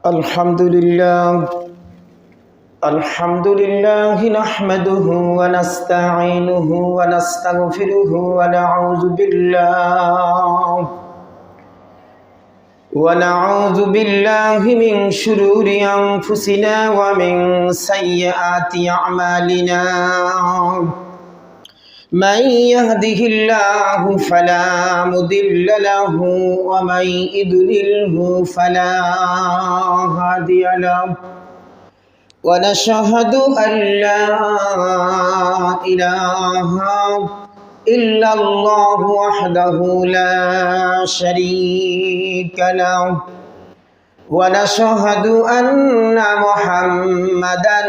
الحمد لله نحمده ونستعينه ونستغفره ونعوذ بالله من شرور أنفسنا ومن سيئات أعمالنا. من يهده الله فلا مضل له ومن يضلله فلا هادي له. ونشهد أن لا إله إلا الله وحده لا شريك له. ونشهد أن محمدًا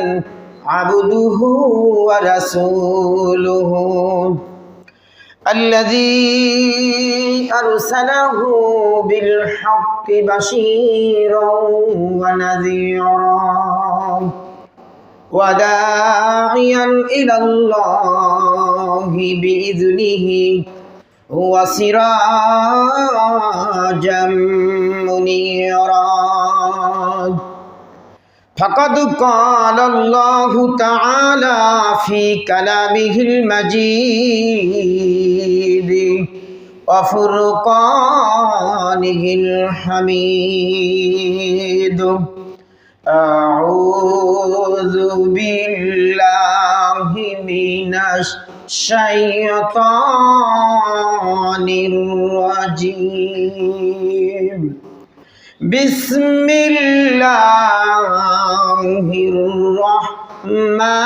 عبده ورسوله الذي أرسله بالحق بشيرا ونذيرا وداعيا إلى الله بإذنه وسراجا منيرا. فقد قال الله تعالى في كلامه المجيد وفرقانه الحميد. أعوذ بالله من الشيطان الرجيم. بسم الله الرحمن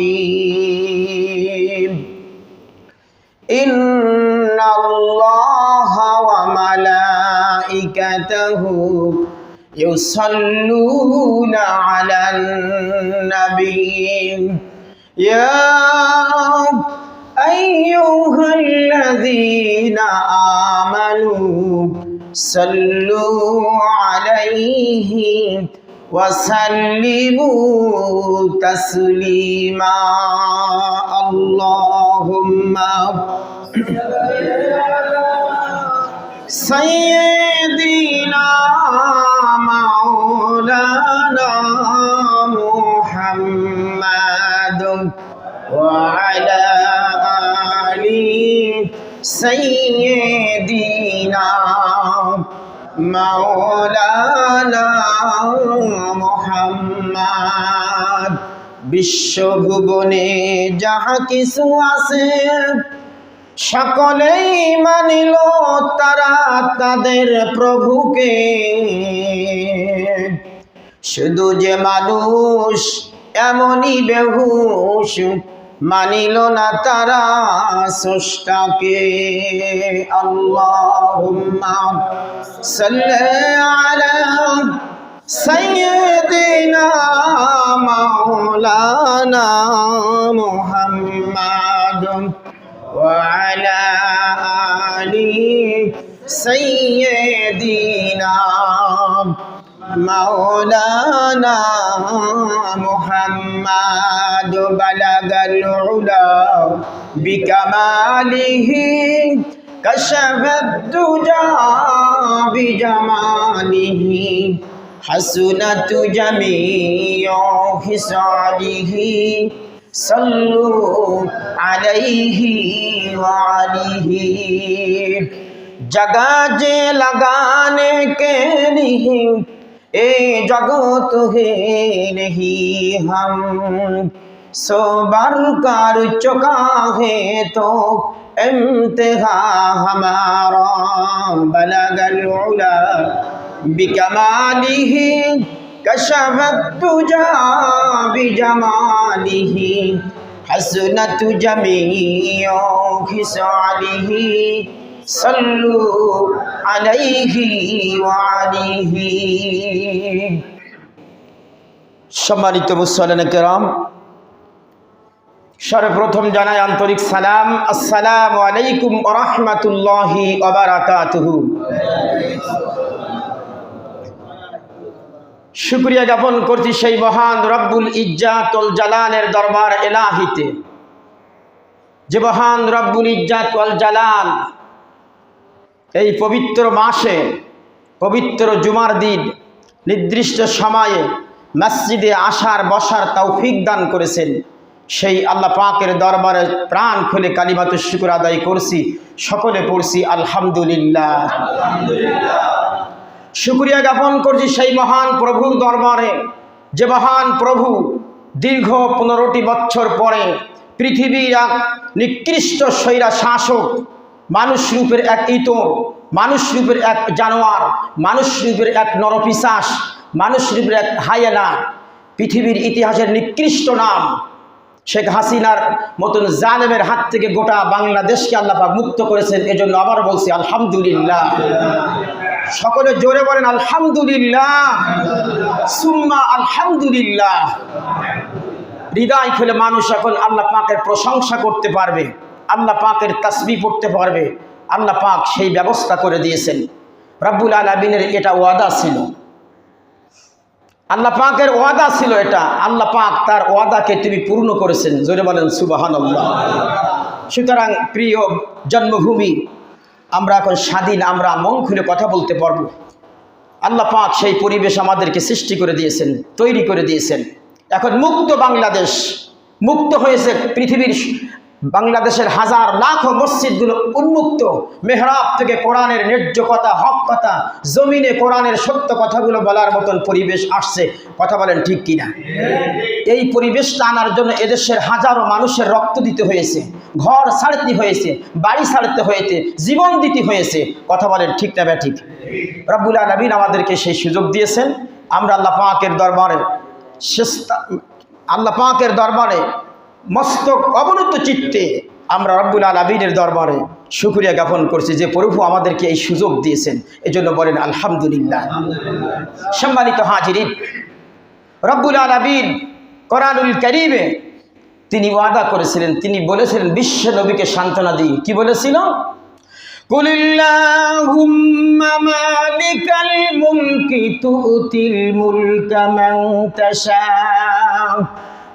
الرحيم. إن الله وملائكته يصلون على النبي يا أيها الذين آمنوا صلوا عليه وسلموا تسليما. اللهم سيدنا مولانا محمد وعلى آل سيدنا مولانا محمد. বিশ্বভুবনে যাহা কিছু আছে সকলেই মানিল তারা তাদের প্রভুকে। শুধু যে মানুষ এমনই বেহুশ মানিল না তারা স্রষ্টাকে। আল্লাহুম্মা সাল্লি আলা সাইয়্যিদিনা মাওলানা মুহাম্মাদ ওয়া আলা আলি সাইয়্যিদিনা مولانا محمد. بلغ العلا بكماله كشف الدجى بجماله حسنت جميع خصاله صلوا عليه وعليه. जगा जे लगाने के लिए ए जगत है नहीं हम सो बार कर चुका है तो इम्तिहा हमारा. बलगल उला बिकमालिही कशफत तुजा बिजमालिही हसनत जमीओ खिसालिही सल्लु अलैहि वा आलिहि. সম্মানিত মুসল্লিন কিরাম, সর্বপ্রথম জানাই আন্তরিক সালাম। আসসালামু আলাইকুম ওয়া রাহমাতুল্লাহি ওয়া বারাকাতুহু। শুকরিয়া জ্ঞাপন করছি সেই মহান রব্বুল ইজ্জাত ওয়াল জালালের দরবার ইলাহিতে, যে মহান রব্বুল ইজ্জাত ওয়াল জালাল এই পবিত্র মাসে পবিত্র জুমার দিন নির্দিষ্ট সময়ে মসজিদে আসার বসার তৌফিক দান করেছেন, সেই আল্লাহ পাকের দরবারে প্রাণ খুলে কালিমাতুশ শুকর আদায় করছি। সকলে পড়ছি আলহামদুলিল্লাহ। শুকরিয়া জ্ঞাপন করছি সেই মহান প্রভুর দরবারে, যে মহান প্রভু দীর্ঘ 15টি বছর পরে পৃথিবীর এক নিকৃষ্ট স্বৈরা শাসক, মানুষ রূপের এক ইতর, মানুষ রূপের এক জানোয়ার, মানুষ রূপের এক নরপিশাচ, মানুষ রূপের এক হায়েনা, পৃথিবীর ইতিহাসের নিকৃষ্ট নাম শেখ হাসিনার মতন জালেমের হাত থেকে গোটা বাংলাদেশকে আল্লাহ পাক মুক্ত করেছেন। এজন্য আবার বলছি আলহামদুলিল্লাহ। সকলে জোরে বলেন আলহামদুলিল্লাহ, সুম্মা আলহামদুলিল্লাহ। হৃদয় খুলে মানুষ এখন আল্লাহ পাকের প্রশংসা করতে পারবে, আল্লাহ পাকের তাসবিহ পড়তে পারবে। আল্লাহ পাক সেই ব্যবস্থা করে দিয়েছেন। রব্বুল আলামিনের এটা ওয়াদা ছিল, আল্লাহ পাকের ওয়াদা ছিল এটা। আল্লাহ পাক তার ওয়াদাকে তিনি পূর্ণ করেছেন। জোরে বলেন সুবহানাল্লাহ। সুতরাং প্রিয় জন্মভূমি, আমরা এখন স্বাধীন, আমরা মন খুলে কথা বলতে পারবো। আল্লাহ পাক সেই পরিবেশ আমাদেরকে সৃষ্টি করে দিয়েছেন, তৈরি করে দিয়েছেন। এখন মুক্ত বাংলাদেশ, মুক্ত হয়েছে পৃথিবীর বাংলাদেশের হাজার লাখো মসজিদগুলো উন্মুক্ত। মেহরাব থেকে কোরআনের ন্যায্য কথা, হক কথা, জমিনে কোরআনের সত্য কথাগুলো বলার মতন পরিবেশ আসছে। কথা বলেন ঠিক কিনা? এই পরিবেশটা আনার জন্য এদেশের হাজারো মানুষের রক্ত দিতে হয়েছে, ঘর ছাড়তে হয়েছে, বাড়ি ছাড়তে হয়েছে, জীবন দিতে হয়েছে। কথা বলেন ঠিক না ঠিক? রব্বুল আলামিন আমাদেরকে সেই সুযোগ দিয়েছেন। আমরা আল্লাহ পাকের দরবারে মস্তক অবনত চিত্তে আমরা রব্বুল আলামিনের দরবারে শুকরিয়া জ্ঞাপন করছি যে প্রভু আমাদেরকে এই সুযোগ দিয়েছেন। এজন্য বলেন আলহামদুলিল্লাহ। সম্মানিত হাজিরিন, রব্বুল আলামিন কোরআনুল কারীমে তিনি ওয়াদা করেছিলেন, তিনি বলেছিলেন বিশ্ব নবীকে সান্ত্বনা দিয়ে। কি বলেছিল? কুলিল্লাহুম্মা মালিকাল মুলকি তুতিল মুলকা মান তাশা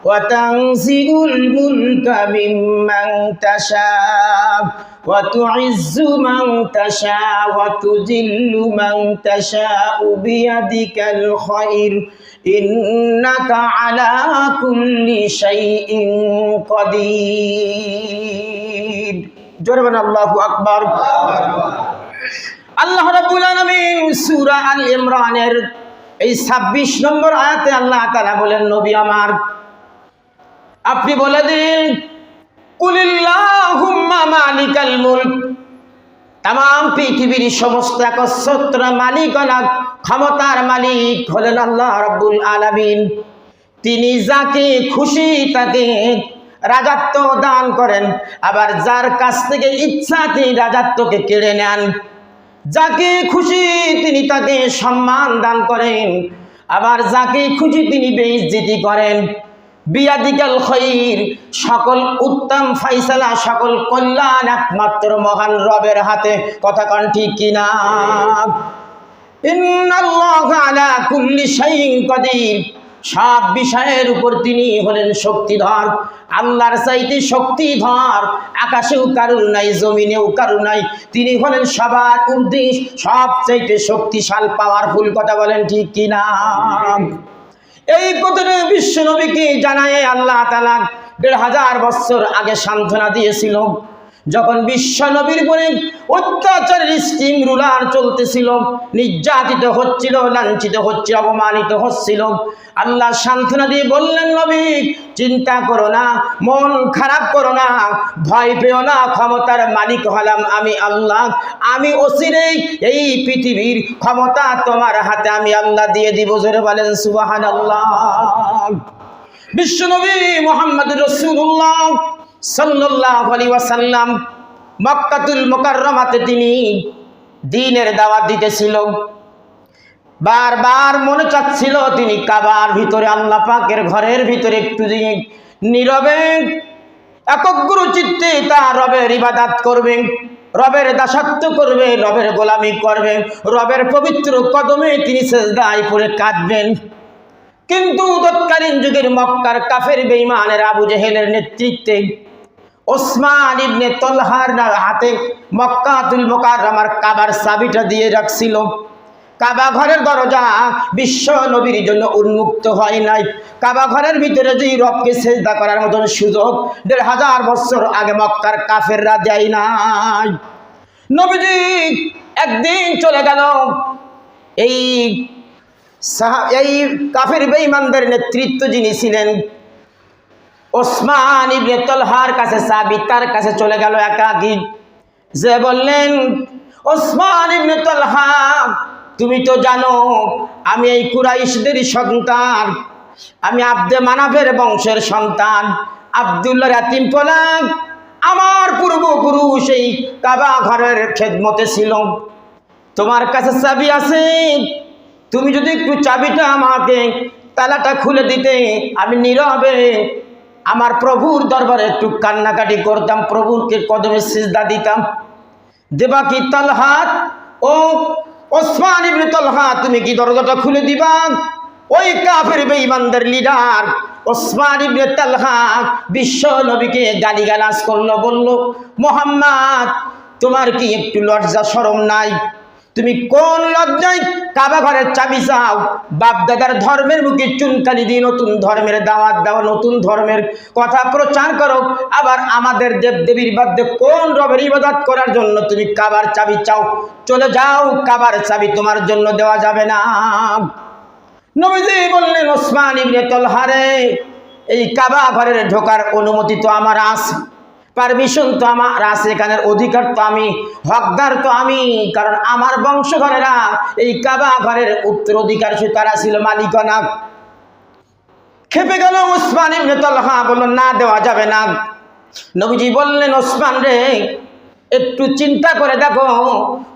ওয়া তানজিউল মুলকা মিম্মান তাশা ওয়া তুইজ্জু মান তাশা ওয়া তুযিল্লু মান তাশা বিয়াদিকাল খায়র ইন্নাকা আলা কুল্লি শাইইন কাদির। জোরে বলেন আল্লাহু আকবার। আল্লাহ রাব্বুল আলামিন সূরা আল ইমরানের এই 26 নম্বর আয়াতে আল্লাহ তাআলা বলেন, নবী আমার আপনি বলে দিন, কুলিল্লাহুম্মা মালিকাল মুলক, तमाम पृथिवीर समस्त एकच्छत्र मालिकाना क्षमतार मालिक हलेन आल्लाह रब्बुल आलामीन। तिनि जाके खुशी ताके राजत्व दान करें, आबार जार काछ थेके इच्छा तिनि राजत्वके केड़े नेन। जाके खुशी तिनि ताके सम्मान दान करें, आबार जाके खुशी तिनि बेइज्जती करें। बियादिकाल खैर, सकल उत्तम फैसला सकल कल्याण एकमात्र महान रबेर हाथे। कथा कन ठीक किना? इन्नाल्लाहा अला कुल्ली शाइइन कदीर, सब विषयेर ऊपर तिनि हलेन शक्तिधर। आल्लाहर चाइते शक्तिधर आकाशेও कारुर नाई, जमिनेও कारुर नाई। तिनि हलेन सবার ঊর্ধ্বে सबचाইতে शक्तिशाली पावरफुल। कथा बोलेन ठीक किना? এই কথাটা বিশ্ব নবীকে জানায় আল্লাহ তাআলা ১৫০০ বছর আগে সান্ত্বনা দিয়েছিল। যখন বিশ্ব নবীর উপরে অত্যাচারের স্টিম রুলার চলতেছিল, নির্যাতিত হচ্ছিল, লাঞ্ছিত হচ্ছিল, অপমানিত হচ্ছিল, আল্লাহ সান্ত্বনা দিয়ে বললেন, নবী চিন্তা করো না, মন খারাপ করো না, ভয় পেও না, ক্ষমতার মালিক হলাম আমি আল্লাহ। আমি অচিরেই এই পৃথিবীর ক্ষমতা তোমার হাতে আমি আল্লাহ দিয়ে দিব। জোরে বলেন সুবহানাল্লাহ। বিশ্বনবী মুহাম্মদুর রাসূলুল্লাহ সাল্লাল্লাহু আলাইহি ওয়াসাল্লাম মক্কাতুল মুকাররমাতে তিনি দ্বীনের দাওয়াত দিতেছিল। বারবার মনে চাচ্ছিল তিনি কাবার ভিতরে আল্লাহ পাকের ঘরের ভিতরে একটু নীরবে একগ্র চিত্তে তার রবের ইবাদত করবেন, রবের দাসত্ব করবে, রবের গোলামি করবে, রবের পবিত্র কদমে তিনি সিজদায় পড়ে কাঁদবেন। কিন্তু তৎকালীন যুগের মক্কার কাফের বেঈমানের আবু জেহেলের নেতৃত্বে ওসমান ইবনে তলহার হাতে মক্কাতুল মুকাররমার কাবার চাবিটা দিয়ে রাখছিল। কাবা ঘরের দরজা বিশ্ব নবীর জন্য উন্মুক্ত হয় নাই। কাবা ঘরের ভিতরে যে রবকে সেজদা করার মতন সুযোগ ১৫০০ বছর আগে মক্কার কাফেররা দেয় নাই। নবীজি একদিন চলে গেল এই কাফের বেঈমানদের নেতৃত্ব যিনি ছিলেন ওসমান ইবনে তালহার কাছে, সাহাবী তার কাছে চলে গেল একাকী, যে বললেন, ওসমান ইবনে তালহা, তুমি তো জানো আমি এই কুরাইশদের সন্তান, আমি আব্দে মানাফের বংশের সন্তান, আব্দুল্লাহ ইয়াতীম পোলা। আমার পূর্বপুরুষ এই কাবা ঘরের খেদমতে ছিল। তোমার কাছে চাবি আছে, তুমি যদি একটু চাবিটা আমাকে তালাটা খুলে দিতে, আমি নীরবে আমার প্রভুর দরবারে একটু কান্নাকাটি করতাম, প্রভুকে কদমে সিজদা দিতাম। দেবা কি তালহা? ও ওসমান ইবনে তালহা, তুমি কি দরজাটা খুলে দিবা? ওই কাফের বেঈমানদের লিডার ওসমান ইবনে তালহা বিশ্ব নবীকে গালিগালাজ করলো, বলল, মুহাম্মদ তোমার কি একটু লজ্জা শরম নাই? তুমি কোন লজ্জায় কাবা ঘরের চাবি চাও? বাপ দাদার ধর্মের মুখে চুনকালি দিয়ে নতুন ধর্মের দাওয়াত দাও, নতুন ধর্মের কথা প্রচার করো, আবার আমাদের দেবদেবীর বাদে কোন রবের ইবাদত করার জন্য তুমি কাবার চাবি চাও? চলে যাও, কাবার চাবি তোমার জন্য দেওয়া যাবে না। নবীজি বললেন, ওসমান ইবনে তালহা রে, এই কাবা ঘরের ঢোকার অনুমতি তো আমার আছে, পারমিশন তো আমার আছে, এখানের অধিকার তো আমি, হকদার তো আমি, কারণ আমার বংশধরেরা এই কাবা ঘরের উত্তরাধিকার তারা ছিল মালিকানা। খেপে গেল ওসমান ইবনে তালহা, বলল, না, দেওয়া যাবে না। নবীজি বললেন, ওসমান রে, একটু চিন্তা করে দেখো,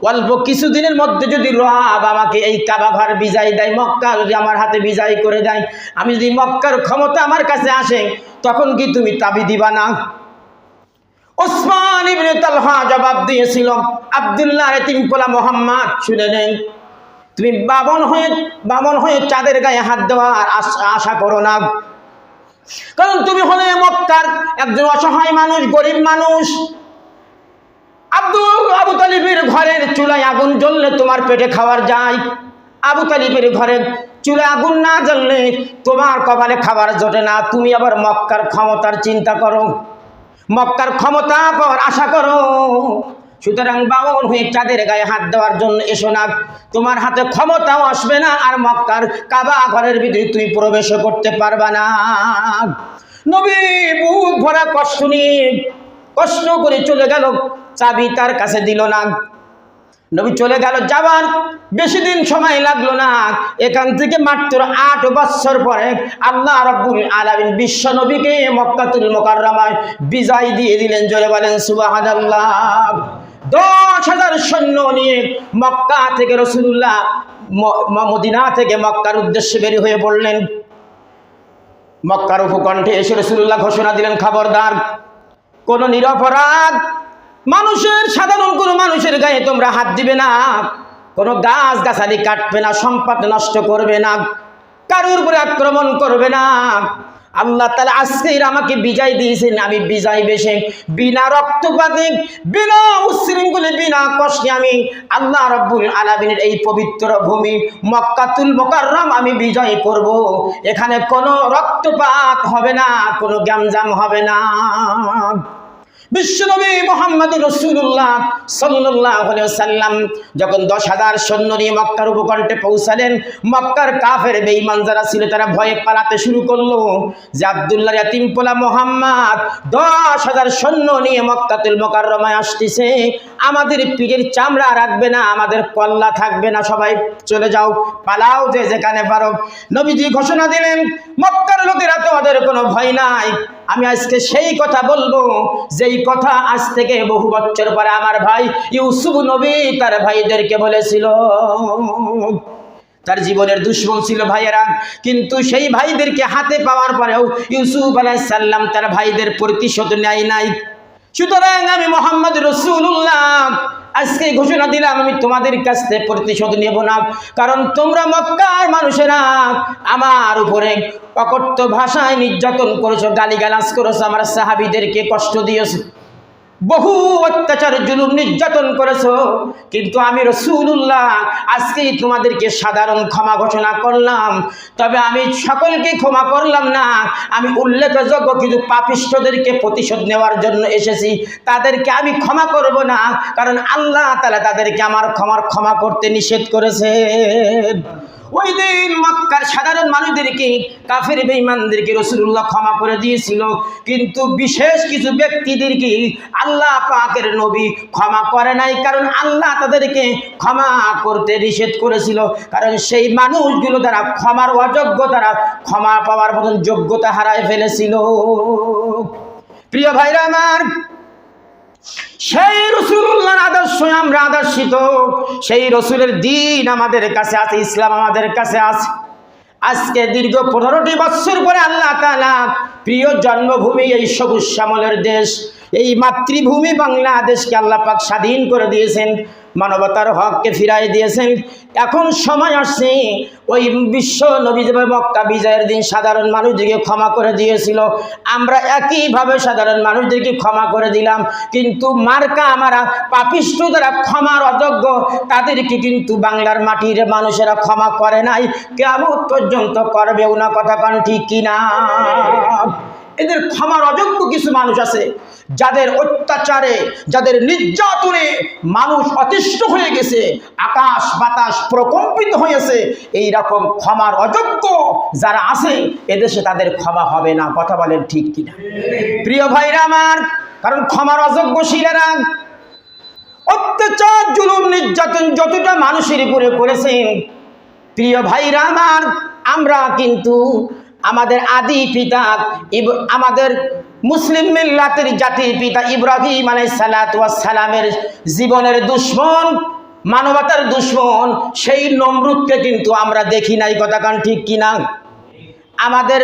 অল্প কিছুদিনের মধ্যে যদি রব আমাকে এই কাবা ঘর বিজয় দেয়, মক্কা যদি আমার হাতে বিজয় করে দেয়, আমি যদি মক্কার ক্ষমতা আমার কাছে আসে, তখন কি তুমি চাবি দিবা না? ওসমান ইবনে তালহা জবাব দিয়েছিল, আব্দুল্লাহ ইয়াতীম পোলা মুহাম্মদ, শুনে নেন, তুমি বামন হয়ে চাঁদের গায়ে হাত দেওয়ার আশা করো না, কারণ তুমি হলে মক্কার একজন অসহায় মানুষ, গরিব মানুষ। আবু তালিবের ঘরের চুলায় আগুন জ্বললে তোমার পেটে খাবার যায়, আবু তালিবের ঘরের চুলায় আগুন না জ্বললে তোমার কপালে খাবার জোটে না। তুমি আবার মক্কার ক্ষমতার চিন্তা করো, মক্কার ক্ষমতা পাওয়ার আশা করো, সুতরাং বামন হয়ে চাঁদের গায়ে হাত দেওয়ার জন্য এসো না, তোমার হাতে ক্ষমতাও আসবে না, আর মক্কার কাবা ঘরের ভিতরে তুমি প্রবেশ করতে পারবা না। নবী বুক ভরা কষ্ট করে চলে গেল, চাবি তার কাছে দিল না। নবী চলে গেল, যাবার বেশি দিন সময় লাগলো না। এখান থেকে মাত্র ৮ বছর পরে আল্লাহ রাব্বুল আলামিন বিশ্ব নবীকে মক্কাতুল মুকাররমায় বিজয় দিয়ে দিলেন। জোরে বলেন সুবহানাল্লাহ। ১০,০০০ সৈন্য নিয়ে মক্কা থেকে রাসূলুল্লাহ মদিনা থেকে মক্কার উদ্দেশ্যে বের হয়ে পড়লেন। মক্কার উপকণ্ঠে এসে রাসূলুল্লাহ ঘোষণা দিলেন, খবরদার, কোন নিরপরাধ মানুষের, সাধারণ কোনো মানুষের গায়ে তোমরা হাত দিবে না, কোনো গাছ গাছালি কাটবে না, সম্পদ নষ্ট করবে না, কারোর উপরে আক্রমণ করবে না। আল্লাহ তাআলা আজকে আমাকে বিজয় দিয়েছেন, আমি বিজয় বেশে বিনা রক্তপাতে, বিনা উচ্ছৃঙ্খলে, বিনা কষ্টে আমি আল্লাহ রাব্বুল আলামিনের এই পবিত্র ভূমি মক্কাতুল মুকাররম আমি বিজয় করব। এখানে কোনো রক্তপাত হবে না, কোনো গ্যাঞ্জাম হবে না। বিশ্বনবী মুহাম্মদ রাসূলুল্লাহ সাল্লাল্লাহু আলাইহি ওয়াসাল্লাম যখন ১০,০০০ সৈন্য নিয়ে মক্কার উপকণ্ঠে পৌঁছালেন, মক্কার কাফের বেঈমান যারা ছিল তারা ভয়ে পালাতে শুরু করলো যে আব্দুল্লাহ ইয়াতীম পোলা মুহাম্মদ ১০,০০০ সৈন্য নিয়ে মক্কাতুল মুকাররমায় আসতেছে, আমাদের পিঠের চামড়া রাখবে না, আমাদের কল্লা থাকবে না, সবাই চলে যাও, পালাও যে যেখানে পারো। নবীজি ঘোষণা দিলেন, মক্কার লোকেরা, তোমাদের কোনো ভয় নাই। আমি আজকে সেই কথা বলবো যেই কথা আজ থেকে বহু বছর পরে আমার ভাই ইউসুফ নবী তার ভাইদেরকে বলেছিল। তার জীবনের দুশ্মন ছিল ভাইয়েরা, কিন্তু সেই ভাইদেরকে হাতে পাওয়ার পরেও ইউসুফ আলাইহিস সালাম তার ভাইদের প্রতিশোধ নেয় নাই। সুতরাং আমি মুহাম্মদ রাসূলুল্লাহ আজকে ঘোষণা দিলাম, আমি তোমাদের কাছ থেকে প্রতিশোধ নেব না, কারণ তোমরা মক্কার মানুষেরা আমার উপরে অকথ্য ভাষায় নির্যাতন করেছো, গালিগালাজ করেছো, আমার সাহাবীদেরকে কষ্ট দিয়েছো। বহু অত্যাচার জুলুম নির্যাতন করেছো, কিন্তু আমি রাসূলুল্লাহ আজকেই তোমাদেরকে সাধারণ ক্ষমা ঘোষণা করলাম। তবে আমি সকলকে ক্ষমা করলাম না, আমি উল্লেখযোগ্য কিছু পাপিষ্ঠদেরকে প্রতিশোধ নেওয়ার জন্য এসেছি। তাদেরকে আমি ক্ষমা করব না, কারণ আল্লাহ তাআলা তাদেরকে আমার ক্ষমা করতে নিষেধ করেছে। ওই দিন মক্কার সাধারণ মানুষদেরকে, কাফের বেঈমানদেরকে রাসূলুল্লাহ ক্ষমা করে দিয়েছিল, কিন্তু বিশেষ কিছু ব্যক্তিদেরকে আল্লাহ পাকের নবী ক্ষমা করে নাই, কারণ আল্লাহ তাদেরকে ক্ষমা করতে নিষেধ করেছিল। কারণ সেই মানুষগুলো তারা ক্ষমার অযোগ্য, তারা ক্ষমা পাওয়ার মতন যোগ্যতা হারায় ফেলেছিল। প্রিয় ভাইরা আমার, সেই রাসূলুল্লাহর আদর্শ আমরা আদর্শিত, সেই রাসূলের দ্বীন আমাদের কাছে আছে, ইসলাম আমাদের কাছে আছে। আজকে দীর্ঘ 15টি বছর পরে আল্লাহ তাআলা প্রিয় জন্মভূমি এই সবুজ শ্যামলের দেশ, এই মাতৃভূমি বাংলাদেশকে আল্লাহ পাক স্বাধীন করে দিয়েছেন, মানবতার হককে ফিরাই দিয়েছেন। এখন সময় আসছে, ওই বিশ্ব নবী যেভাবে মক্কা বিজয়ের দিন সাধারণ মানুষদেরকে ক্ষমা করে দিয়েছিল, আমরা একইভাবে সাধারণ মানুষদেরকে ক্ষমা করে দিলাম। কিন্তু মার্কা আমরা পাপিষ্ঠ যারা ক্ষমার অযোগ্য, তাদেরকে কিন্তু বাংলার মাটির মানুষেরা ক্ষমা করে নাই, কিয়ামত পর্যন্ত করবেও না। কথা কান ঠিক কিনা? এদের ক্ষমার অযোগ্য কিছু মানুষ আছে, যাদের অত্যাচারে, যাদের নির্যাতনে মানুষ অতিষ্ঠ হয়ে গেছে, আকাশ বাতাস প্রকম্পিত হয়েছে। এই রকম ক্ষমার অযোগ্য যারা আছে এদেশে তাদের ক্ষমা হবে না। কথা বলেন ঠিক কিনা? প্রিয় ভাইরা আমার, কারণ ক্ষমার অযোগ্যশীলেরা অত্যাচার জুলুম নির্যাতন যতটা মানুষের উপরে করেছেন, প্রিয় ভাইরা আমার, আমরা কিন্তু আমাদের আদি পিতা, আমাদের মুসলিম মিল্লাতের জাতির পিতা ইব্রাহিম আলাইহিস সালাতু ওয়াস সালামের জীবনের দুশমন, মানবতার দুশমন সেই নমরুদকে কিন্তু আমরা দেখি নাই। কথা কান ঠিক কিনা? আমাদের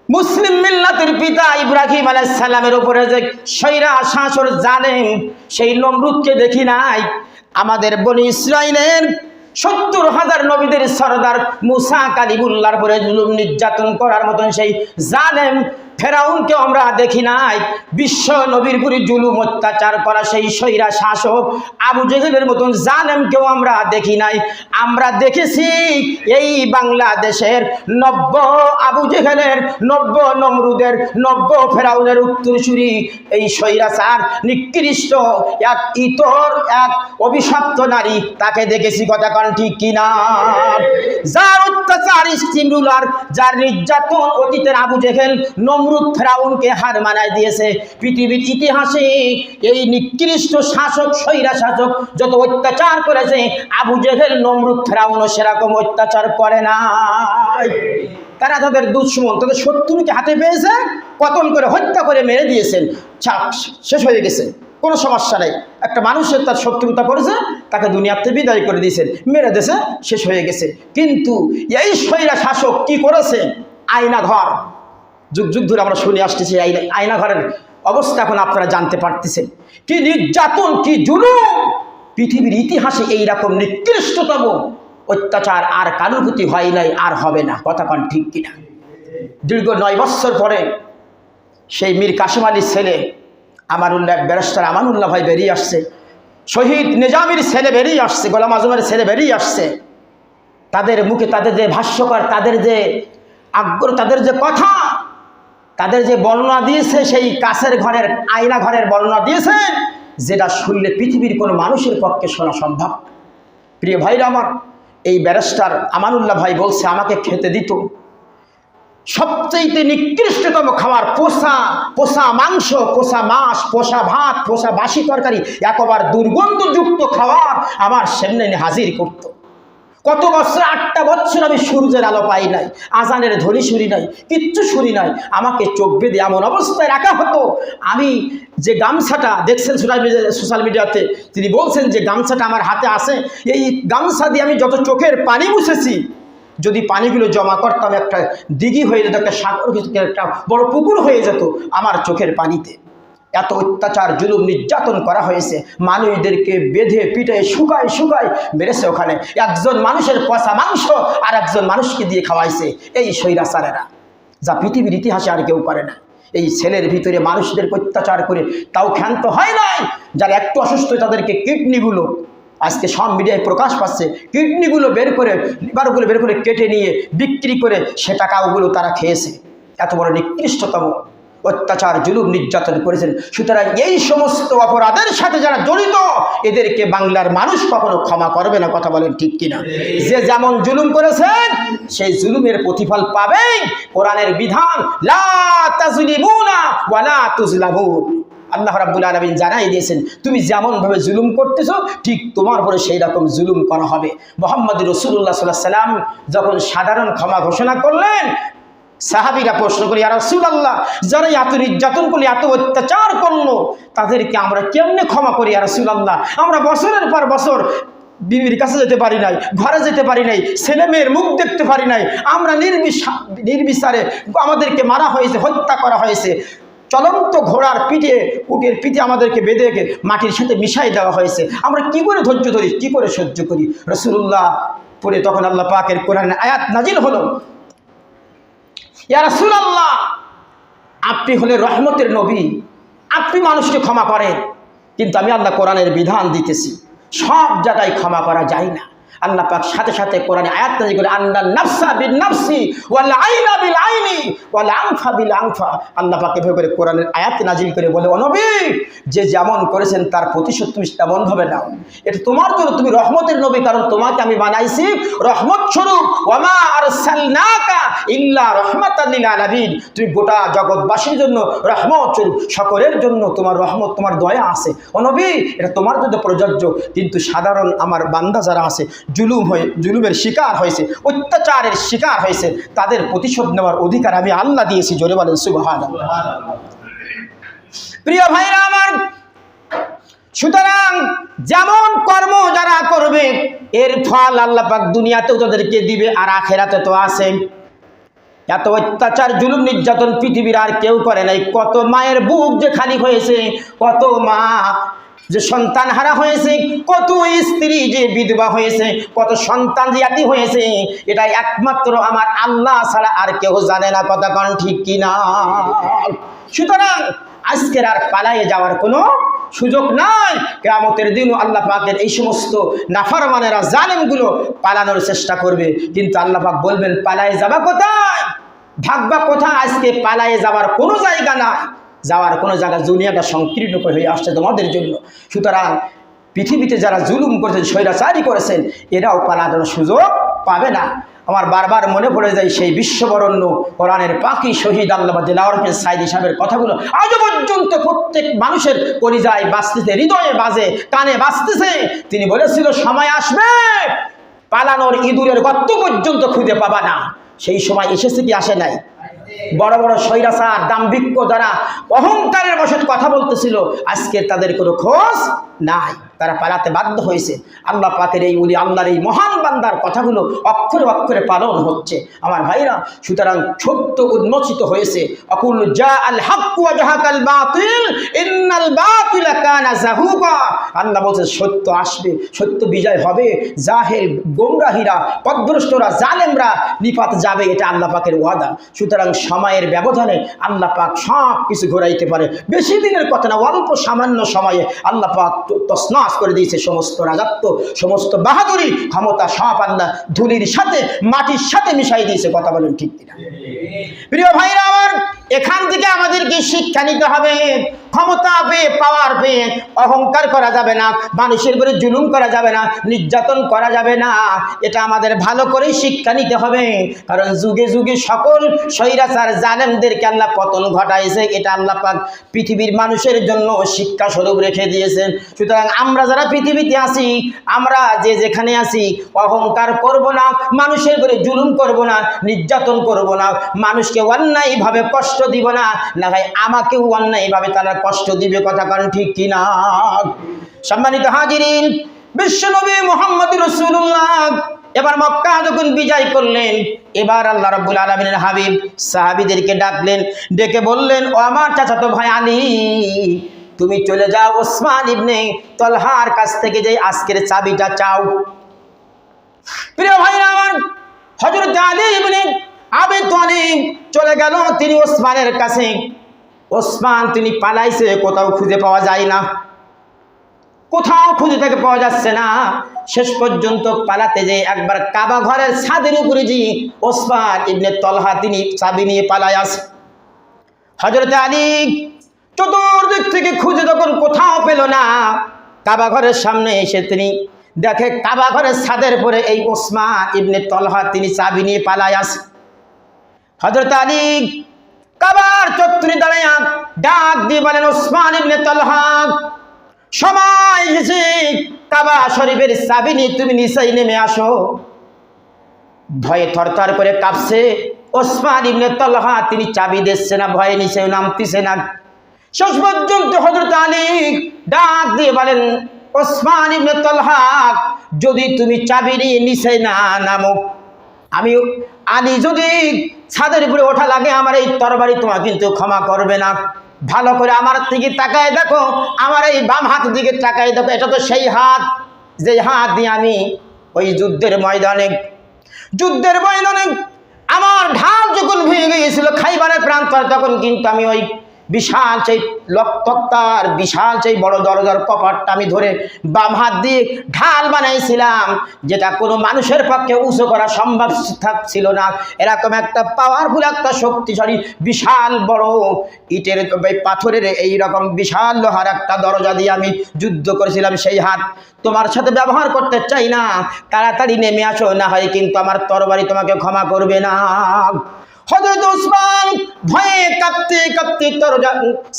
মুসলিম মিল্লাতের পিতা ইব্রাহিম আলাইহিস সালামের উপরে যে স্বৈরা শাসক জালেম, সেই নমরুদকে দেখি নাই। আমাদের বনি ইসরাইলের 70,000 নবীদের সরদার মুসা কালিমুল্লাহর উপরে জুলুম নির্যাতন করার মতন সেই জালেম ফেরাউনকে আমরা দেখি নাই। বিশ্ব নবীর উপরে জুলুম অত্যাচার করা সেই স্বৈরা শাসক আবু জেহেলের মতন জালেমকেও আমরা দেখি নাই। আমরা দেখেছি এই বাংলাদেশের 90 আবু জেহেলের, 90 নমরুদের, 90 ফেরাউনের উত্তরসূরি এই স্বৈরাচার নিকৃষ্ট এক ইতর, এক অভিশপ্ত নারী, তাকে দেখেছি। কথা কান ঠিক কিনা? যার অত্যাচার স্টিমরুলার, যার নির্যাতন অতীতের আবু জেহেল নমরুদ ফেরাউনকে হার মানায় দিয়েছে। পৃথিবীর ইতিহাসে এই নিকৃষ্ট শাসক, স্বৈরা শাসক যত অত্যাচার করেছে, আবু জেহেল নমরুদ ফেরাউনও সেরকম অত্যাচার করে নাই। তারা তাদের দুশমন, তাদের শত্রুকে হাতে পেয়েছে, কতল করে হত্যা করে মেরে দিয়েছেন, শেষ হয়ে গেছে, কোনো সমস্যা নেই। একটা মানুষের তার শত্রুতা করেছে, তাকে দুনিয়াতে বিদায় করে দিয়েছেন, মেরে দিয়েছে, শেষ হয়ে গেছে। কিন্তু এই স্বৈরা শাসক কি করেছে? আয়না ঘর, যুগ যুগ ধরে আমরা শুনে আসতেছি, আয়না ঘরের অবস্থা এখন আপনারা জানতে পারতেছেন। কি নির্যাতন, কি জুলুম! পৃথিবীর ইতিহাসে এইরকম নিকৃষ্টতম অত্যাচার আর কারোর প্রতি হয় নাই, আর হবে না। কথা কান ঠিক কিনা? দীর্ঘ 9 বছর পরে সেই মীর কাসেম আলীর ছেলে আমানুল্লাহ, ব্যারিস্টার আমানুল্লাহ ভাই বেরিয়ে আসছে, শহীদ নিজামীর ছেলে বেরিয়ে আসছে, গোলাম আজমের ছেলে বেরিয়ে আসছে। তাদের মুখে তাদের যে ভাষ্যকার, তাদের যে আগ্রহ, তাদের যে কথা, তাদের যে বর্ণনা দিয়েছে, সেই কাছের ঘরের, আয়না ঘরের বর্ণনা দিয়েছেন, যেটা শুনলে পৃথিবীর কোনো মানুষের পক্ষে শোনা সম্ভব। প্রিয় ভাইরা আমার, এই ব্যারিস্টার আমানুল্লাহ ভাই বলছে, আমাকে খেতে দিত সবচেয়ে নিকৃষ্টতম খাবার, পোষা মাংস, পোষা মাছ, পোষা ভাত, পোষা বাসি তরকারি, একবার দুর্গন্ধযুক্ত খাবার আমার সামনে হাজির করত। কত বছর, 8টা বছর আমি সূর্যের আলো পাই নাই, আজানের ধ্বনি শুনি নাই, কিচ্ছু শুনি নাই। আমাকে চোখ বেঁধে এমন অবস্থায় রাখা হতো। আমি যে গামছাটা দেখছেন সোশ্যাল মিডিয়াতে, তিনি বলছেন যে গামছাটা আমার হাতে আছে, এই গামছা দিয়ে আমি যত চোখের পানি মুছেছি, যদি পানিগুলো জমা করতাম, একটা দিঘি হয়ে যেত, একটা সাগর, একটা বড় পুকুর হয়ে যেত আমার চোখের পানিতে। এত অত্যাচার জুলুম নির্যাতন করা হয়েছে, মানুষদেরকে বেঁধে পিটে শুকায় মেরেছে। ওখানে একজন মানুষের পচা মাংস আর একজন মানুষকে দিয়ে খাওয়াইছে এই স্বৈরাচারেরা, যা পৃথিবীর ইতিহাসে আর কেউ করে না। এই ছেলের ভিতরে মানুষদেরকে অত্যাচার করে তাও ক্ষান্ত হয় নাই। যারা একটু অসুস্থ তাদেরকে কিডনিগুলো আজকে সব মিডিয়ায় প্রকাশ পাচ্ছে, কিডনিগুলো বের করে লিভারগুলো বের করে কেটে নিয়ে বিক্রি করে সে টাকাগুলো তারা খেয়েছে। এত বড় নিকৃষ্টতম অত্যাচার জুলুম নির্যাতন করেছেন। সুতরাং এই সমস্ত অপরাধের সাথে যারা জড়িত এদেরকে বাংলার মানুষ কখনো ক্ষমা করবে না। কথা বলেন ঠিক কিনা? যে যেমন জুলুম করেছেন সেই জুলুমের প্রতিফল পাবেই। কোরআনের বিধান লা তাজলিমুনা ওয়া লা তুজলামুন। আল্লাহ রাব্বুল আলামিন জানাই দিয়েছেন তুমি যেমন ভাবে জুলুম করতেছো ঠিক তোমার উপরে সেই রকম জুলুম করা হবে। মুহাম্মদ রাসূলুল্লাহ সাল্লাল্লাহু আলাইহি সাল্লাম যখন সাধারণ ক্ষমা ঘোষণা করলেন, সাহাবীরা প্রশ্ন করি, ইয়া রাসূলুল্লাহ, যারা এত নির্যাতন করলো, এত অত্যাচার করলো, তাদেরকে আমরা কেমনে ক্ষমা করি ইয়া রাসূলুল্লাহ? আমরা বছরের পর বছর বিবির কাছে যেতে পারি নাই, ঘরে যেতে পারি নাই, ছেলে মেয়ের মুখ দেখতে পারি নাই, আমরা নির্বিচারে আমাদেরকে মারা হয়েছে, হত্যা করা হয়েছে, চলন্ত ঘোড়ার পিঠে উটের পিঠে আমাদেরকে বেঁধে মাটির সাথে মিশাই দেওয়া হয়েছে, আমরা কি করে ধৈর্য ধরি, কি করে সহ্য করি? রাসূলুল্লাহ পরে তখন আল্লাহ পাকের কোরআনের আয়াত নাজিল হলো, ইয়া রাসূলুল্লাহ, আপনি হলে রহমতের নবী, আপনি মানুষকে ক্ষমা করেন, কিন্তু আমি আল্লাহ কোরআনের বিধান দিতেছি সব জায়গায় ক্ষমা করা যায় না। আল্লাহ পাক সাথে সাথে কোরআনে আয়াত নাযিল করে আন্নান নাফসা বিন নাফসি ওয়াল আইনা বিল আইনি ওয়াল আনফা বিল আনফা। আল্লাহ পাক এভাবে করে কোরআনের আয়াত নাযিল করে বলে, ও নবী, যে যেমন করেছেন তার প্রতিশোধ তুমি তেমন ভাবে নাও। এটা তোমার জন্য, তুমি রহমতের নবী, কারণ তোমাকে আমি বানাইছি রহমত স্বরূপ। ওয়া মা আরসালনাকা ইল্লা রাহমাতাল লিল আলামিন। তুমি গোটা জগৎবাসীর জন্য রহমত স্বরূপ, সকলের জন্য তোমার রহমত, তোমার দয়া আছে। ও নবী, এটা তোমার জন্য প্রযোজ্য। কিন্তু সাধারণ আমার বান্দা যারা আছে জুলুমের শিকার হয়েছে, অত্যাচারের শিকার হয়েছে, তাদের প্রতিশোধ নেওয়ার অধিকার আমি আল্লাহ দিয়েছি। জোরে বলেন সুবহানাল্লাহ। প্রিয় ভাইরা আমার, সুতরাং যেমন কর্ম যারা করবে এর ফল আল্লাহ পাক দুনিয়াতেও তাদেরকে দিবে, আর আখিরাতে তো আছে। এত অত্যাচার জুলুম নির্যাতন পৃথিবীর আর কেউ করে নাই। কত মায়ের বুক যে খালি হয়েছে, কত মা যে সন্তান হারা হয়েছে, কত স্ত্রী যে বিধবা হয়েছে, কত সন্তান যে এতি হয়েছে, এটা একমাত্র আমার আল্লাহ ছাড়া আর কেউ জানে না। কথা কোন ঠিক কিনা? সুতরাং আজকের আর পালায়ে যাওয়ার কোনো সুযোগ নাই। কিয়ামতের দিনও আল্লাহ পাকের এই সমস্ত নাফরমানেরা, জালেমগুলো পালানোর চেষ্টা করবে, কিন্তু আল্লাহ পাক বলবেন পালায়ে যাবা কোথায়, ভাগবা কোথায়? আজকে পালায়ে যাওয়ার কোনো জায়গা নাই, যাওয়ার কোনো জায়গা, দুনিয়াটা সংকীর্ণ হয়ে আসছে তোমাদের জন্য। সুতরাং পৃথিবীতে যারা জুলুম করেছেন, স্বৈরাচারী করেছেন, এরাও পালানোর সুযোগ পাবে না। আমার বারবার মনে পড়ে যায় সেই বিশ্ববরণ্য কোরআনের পাখি শহীদ আল্লামা দিলওয়ার হোসেন সাঈদী সাহেবের কথাগুলো আজও পর্যন্ত প্রত্যেক মানুষের কলিজায় বাজতেছে, হৃদয়ে বাজে, কানে বাজতেছে। তিনি বলেছিল, সময় আসবে পালানোর ইঁদুরের গর্ত পর্যন্ত খুঁজে পাবা না। সেই সময় এসেছে কি আসে নাই? বড় বড় স্বৈরাচার, দাম্ভিক্য যারা অহংকারের বশত কথা বলতেছিল, আজকে তাদের কোনো খোঁজ নাই, তারা পালাতে বাধ্য হয়েছে। আল্লাহ পাকের এই উলি আল্লাহর এই মহান বান্দার কথাগুলো অক্ষরে অক্ষরে পালন হচ্ছে আমার ভাইরা। সুতরাং সত্য উন্মোচিত হয়েছে। আকুল জা আল হক ওয়া জাহাকাল বাতিল ইন্নাল বাতিলা কানা যাহুকা। আল্লাহ বলছে সত্য আসবে, সত্য বিজয় হবে, জাহেল গোমরাহীরা, পথভ্রষ্টরা, জালেমরা নিপাত যাবে, এটা আল্লাহ পাকের ওয়াদা। সুতরাং সময়ের ব্যবধানে আল্লাহ পাক সব কিছু ঘোরাইতে পারে। বেশি দিনের কথা না, অল্প সামান্য সময়ে আল্লাহ পাক তছনছ করে দিয়েছে সমস্ত রাজত্ব, সমস্ত বাহাদুরি, ক্ষমতা সব আল্লাহ ধুলির সাথে, মাটির সাথে মিশাই দিয়েছে। কথা বলেন ঠিক কিনা? প্রিয় ভাইরা আমার, এখান থেকে আমাদেরকে শিক্ষা নিতে হবে। ক্ষমতা পেয়ে, পাওয়ার পেয়ে অহংকার করা যাবে না, মানুষের উপরে জুলুম করা যাবে না, নির্যাতন করা যাবে না। এটা আমাদের ভালো করেই শিক্ষা নিতে হবে। কারণ যুগে যুগে সকল স্বৈরাচার জালেমদেরকে আল্লাহ পতন ঘটাইছে, এটা আল্লাহ পাক পৃথিবীর মানুষের জন্য শিক্ষা স্বরূপ রেখে দিয়েছেন। সুতরাং আমরা যারা পৃথিবীতে আছি, আমরা যে যেখানে আছি, অহংকার করব না, মানুষের উপরে জুলুম করব না, নির্যাতন করব না, মানুষকে অন্যায়ভাবে কষ্ট দিব না, না ভাই আমাকেও অন্যায়ভাবে তারা কষ্ট দিবে। কথা কারণ ঠিক কিনা? সম্মানিত হাজিরিন, বিশ্বনবী মুহাম্মদ রাসূলুল্লাহ এবার মক্কা যখন বিজয় করলেন, এবার আল্লাহ রাব্বুল আলামিনের হাবিব সাহাবীদেরকে ডাকলেন, ডেকে বললেন, ও আমার চাচাতো ভাই আলী, তুমি চলে যাও ওসমান ইবনে তলহার কাছ থেকে যে আজকের চাবিটা চাও। প্রিয় ভাইরা আমার, হযরত আলী ইবনে আবি তালিব চলে গেল তিনি ওসমানের কাছে। ওসমান তিনি পালাইছে, কোথাও খুঁজে পাওয়া যায় না, কোথাও খুঁজে তাকে পাওয়া যাচ্ছে না। শেষ পর্যন্ত পালাতে যে একবার কাবা ঘরের ছাদের উপরে যে ওসমান ইবনে তলহা তিনি চাবি নিয়ে পালায় আসে। হযরত আলী চতুর্দিক থেকে খুঁজে যখন কোথাও পেল না, কাবা ঘরের সামনে এসে তিনি দেখে কাবা ঘরের ছাদের উপরে এই ওসমান ইবনে তলহা তিনি চাবি নিয়ে পালায় আসে। হযরত আলী কাবার চত্বরে দাঁড়াইয়া ডাক দিয়ে বলেন, ওসমান ইবনে তলহা, সময় এসেছে, কাবা শরীফের চাবি নিয়ে তুমি নিচেই নেমে আসো। ভয়ে থরথর করে কাঁপছে ওসমান ইবনে তলহা, তিনি চাবি দিচ্ছে না, ভয়ে নিচেও নামতেছে না। শেষ পর্যন্ত হযরত আলী ডাক দিয়ে বলেন, ওসমান ইবনে তলহা, যদি তুমি চাবি নিয়ে নিচে না নামো, আমি আলী যদি ছাদের উপরে ওঠা লাগে আমার এই তরবারি তোমার কিন্তু ক্ষমা করবে না। ভালো করে আমার দিকে তাকায় দেখো, আমার এই বাম হাত দিকে তাকায় দেখো, এটা তো সেই হাত যে হাত দিয়ে আমি ওই যুদ্ধের ময়দানে আমার ঢাল যখন ভেঙে গিয়েছিল খাইবারের প্রান্তর, তখন কিন্তু আমি ওই বিশাল সেই তক্তার বিশাল সেই বড় দরজার কপাটটা আমি ধরে বাম হাত দিয়ে ঢাল বানাইছিলাম, যেটা কোনো মানুষের পক্ষে উঁচু করা সম্ভব ছিল না। এরকম একটা পাওয়ারফুল একটা শক্তিশালী বিশাল বড় ইটের পাথরের এইরকম বিশাল লোহার একটা দরজা দিয়ে আমি যুদ্ধ করেছিলাম। সেই হাত তোমার সাথে ব্যবহার করতে চাই না, তাড়াতাড়ি নেমে আসো, না হয় কিন্তু আমার তরবারি তোমাকে ক্ষমা করবে না। হযরত ওসমান ভয়ে কাঁপতে কাঁপতে দরজা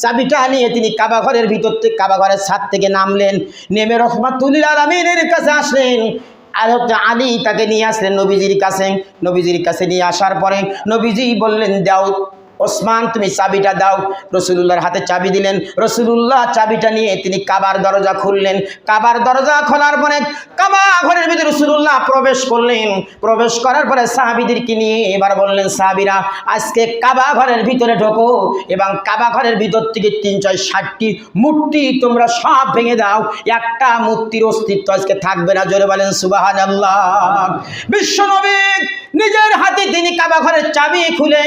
চাবিটা নিয়ে তিনি কাবা ঘরের ভিতর থেকে কাবা ঘরের ছাদ থেকে নামলেন, নেমে রাহমাতুল আলামিনের কাছে আসলেন। আর হচ্ছে আলী তাকে নিয়ে আসলেন নবীজির কাছে নিয়ে আসার পরে নবীজি বললেন, দাও ওসমান তুমি চাবিটা দাও। রাসূলুল্লাহর হাতে চাবি দিলেন। রাসূলুল্লাহ চাবিটা নিয়ে তিনি কাবার দরজা খুললেন। কাবার দরজা খোলার পরে কাবা ঘরের ভিতরে রাসূলুল্লাহ প্রবেশ করলেন। প্রবেশ করার পরে সাহাবীদেরকে নিয়ে এবার বললেন, সাহাবীরা আজকে কাবা ঘরের ভিতরে ঢোকো এবং কাবা ঘরের ভিতর থেকে 360টি মূর্তি তোমরা সব ভেঙে দাও, একটা মূর্তির অস্তিত্ব আজকে থাকবে না। জোরে বলেন সুবহানাল্লাহ। বিশ্বনবী নিজের হাতে তিনি কাবা ঘরের চাবি খুলে